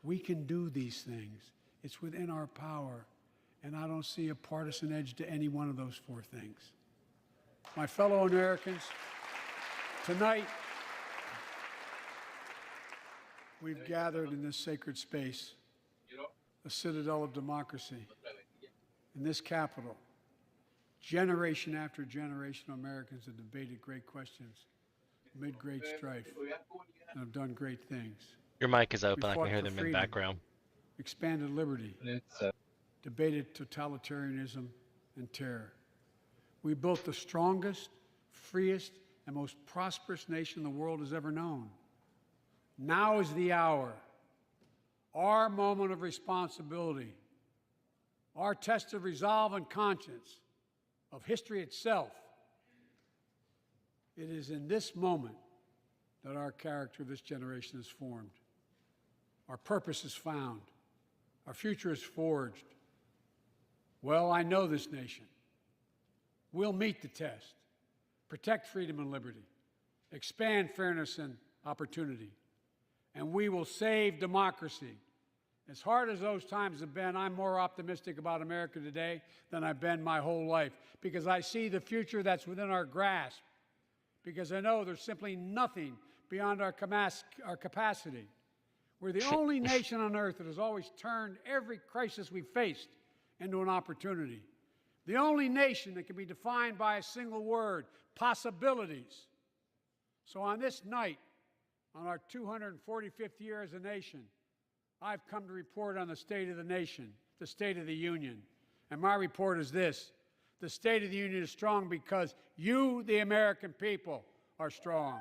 We can do these things. It's within our power, and I don't see a partisan edge to any one of those 4 things. My fellow Americans, tonight we've gathered in this sacred space, the citadel of democracy, in this Capitol. Generation after generation of Americans have debated great questions, amid great strife, and have done great things. Your mic is We open. I can fought hear for them in the freedom, background. expanded liberty, It's debated totalitarianism and terror. We built the strongest, freest, and most prosperous nation the world has ever known. Now is the hour, our moment of responsibility, our test of resolve and conscience, of history itself. It is in this moment that our character of this generation is formed. Our purpose is found. Our future is forged. Well, I know this nation. We'll meet the test, protect freedom and liberty, expand fairness and opportunity, and we will save democracy. As hard as those times have been, I'm more optimistic about America today than I've been my whole life, because I see the future that's within our grasp, because I know there's simply nothing beyond our capacity. We're the only nation on earth that has always turned every crisis we faced into an opportunity. The only nation that can be defined by a single word: possibilities. So on this night, on our 245th year as a nation, I've come to report on the state of the nation, the State of the Union. And my report is this: the State of the Union is strong because you, the American people, are strong.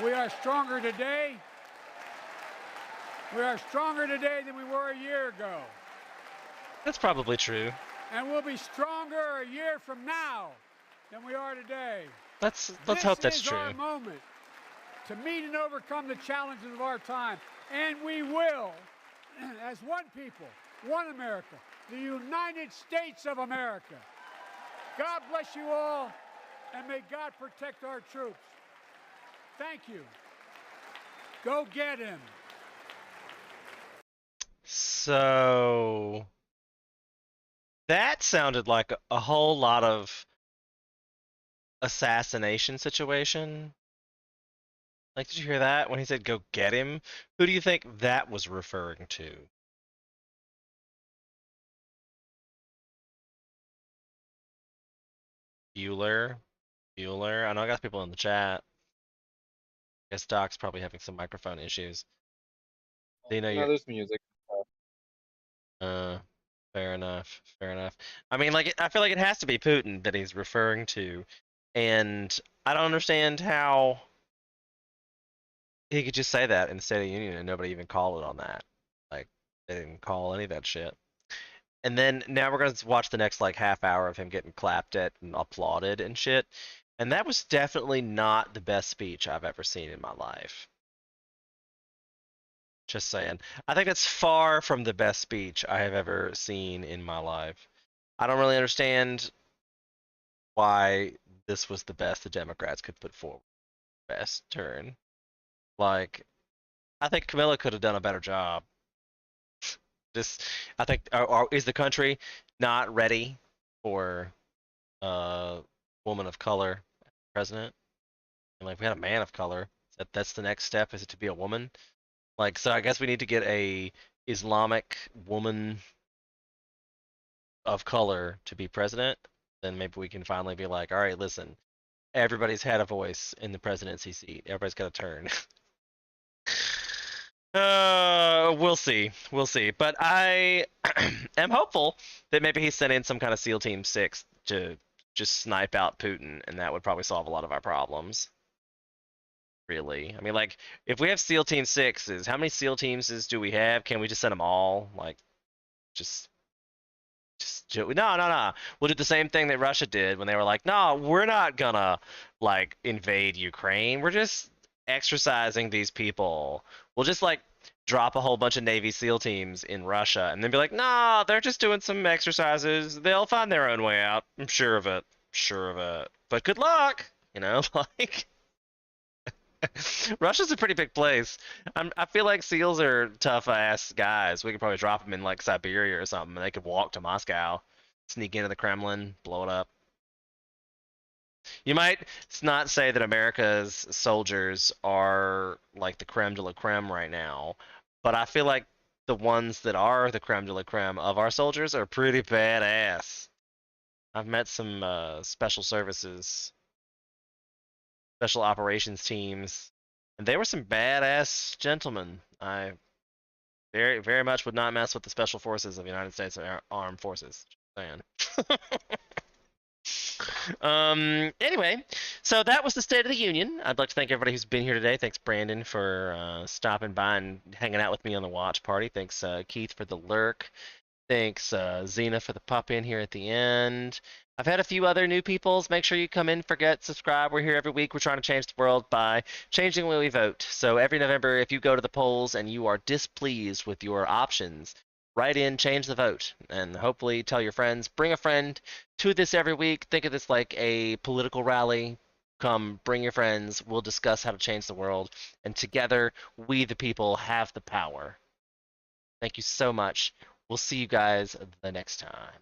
We are stronger today. We are stronger today than we were a year ago. That's probably true. And we'll be stronger a year from now than we are today. Let's hope that's This is true. our moment to meet and overcome the challenges of our time. And we will, as one people, one America, the United States of America. God bless you all, and may God protect our troops. Thank you. Go get him. So that sounded like a whole lot of assassination situation. Like, did you hear that when he said go get him? Who do you think that was referring to? Bueller? Bueller? I know I got people in the chat. Guess Doc's probably having some microphone issues. Dina, no, you're there's music. fair enough. Fair enough. I mean, like, I feel like it has to be Putin that he's referring to, and I don't understand how he could just say that in the State of the Union and nobody even call it on that. Like, they didn't call any of that shit. And then now we're gonna watch the next like half hour of him getting clapped at and applauded and shit. And that was definitely not the best speech I've ever seen in my life. Just saying. I think that's far from the best speech I have ever seen in my life. I don't really understand why this was the best the Democrats could put forward. Best turn. Like, I think Camilla could have done a better job. Just, I think, is the country not ready for a woman of color as president? And like, we had a man of color. That's the next step. Is it to be a woman? Like, so I guess we need to get a Islamic woman of color to be president. Then maybe we can finally be like, all right, listen, everybody's had a voice in the presidency seat. Everybody's got a turn. We'll see. We'll see. But I am hopeful that maybe he sent in some kind of SEAL Team 6 to just snipe out Putin, and that would probably solve a lot of our problems. Really. I mean, like, if we have SEAL Team 6s, how many SEAL Teams do we have? Can we just send them all? Like, just no. We'll do the same thing that Russia did when they were like, no, we're not gonna, like, invade Ukraine. We're just exercising these people. We'll just, like, drop a whole bunch of Navy SEAL teams in Russia and then be like, nah, they're just doing some exercises. They'll find their own way out. I'm sure of it. Sure of it. But good luck. You know, like, Russia's a pretty big place. I feel like SEALs are tough ass guys. We could probably drop them in like Siberia or something, and they could walk to Moscow, sneak into the Kremlin, blow it up. You might not say that America's soldiers are like the creme de la creme right now, but I feel like the ones that are the creme de la creme of our soldiers are pretty badass. I've met some special services, special operations teams, and they were some badass gentlemen. I very much would not mess with the special forces of the United States Armed Forces. Just saying. Anyway, so that was the State of the Union. I'd like to thank everybody who's been here today. Thanks, Brandon, for stopping by and hanging out with me on the watch party. Thanks, Keith, for the lurk. Thanks, Xena, for the pop in here at the end. I've had a few other new peoples. Make sure you come in, forget, subscribe. We're here every week. We're trying to change the world by changing the way we vote. So every November, if you go to the polls and you are displeased with your options, write in, change the vote, and hopefully tell your friends. Bring a friend to this every week. Think of this like a political rally. Come, bring your friends. We'll discuss how to change the world. And together, we the people have the power. Thank you so much. We'll see you guys the next time.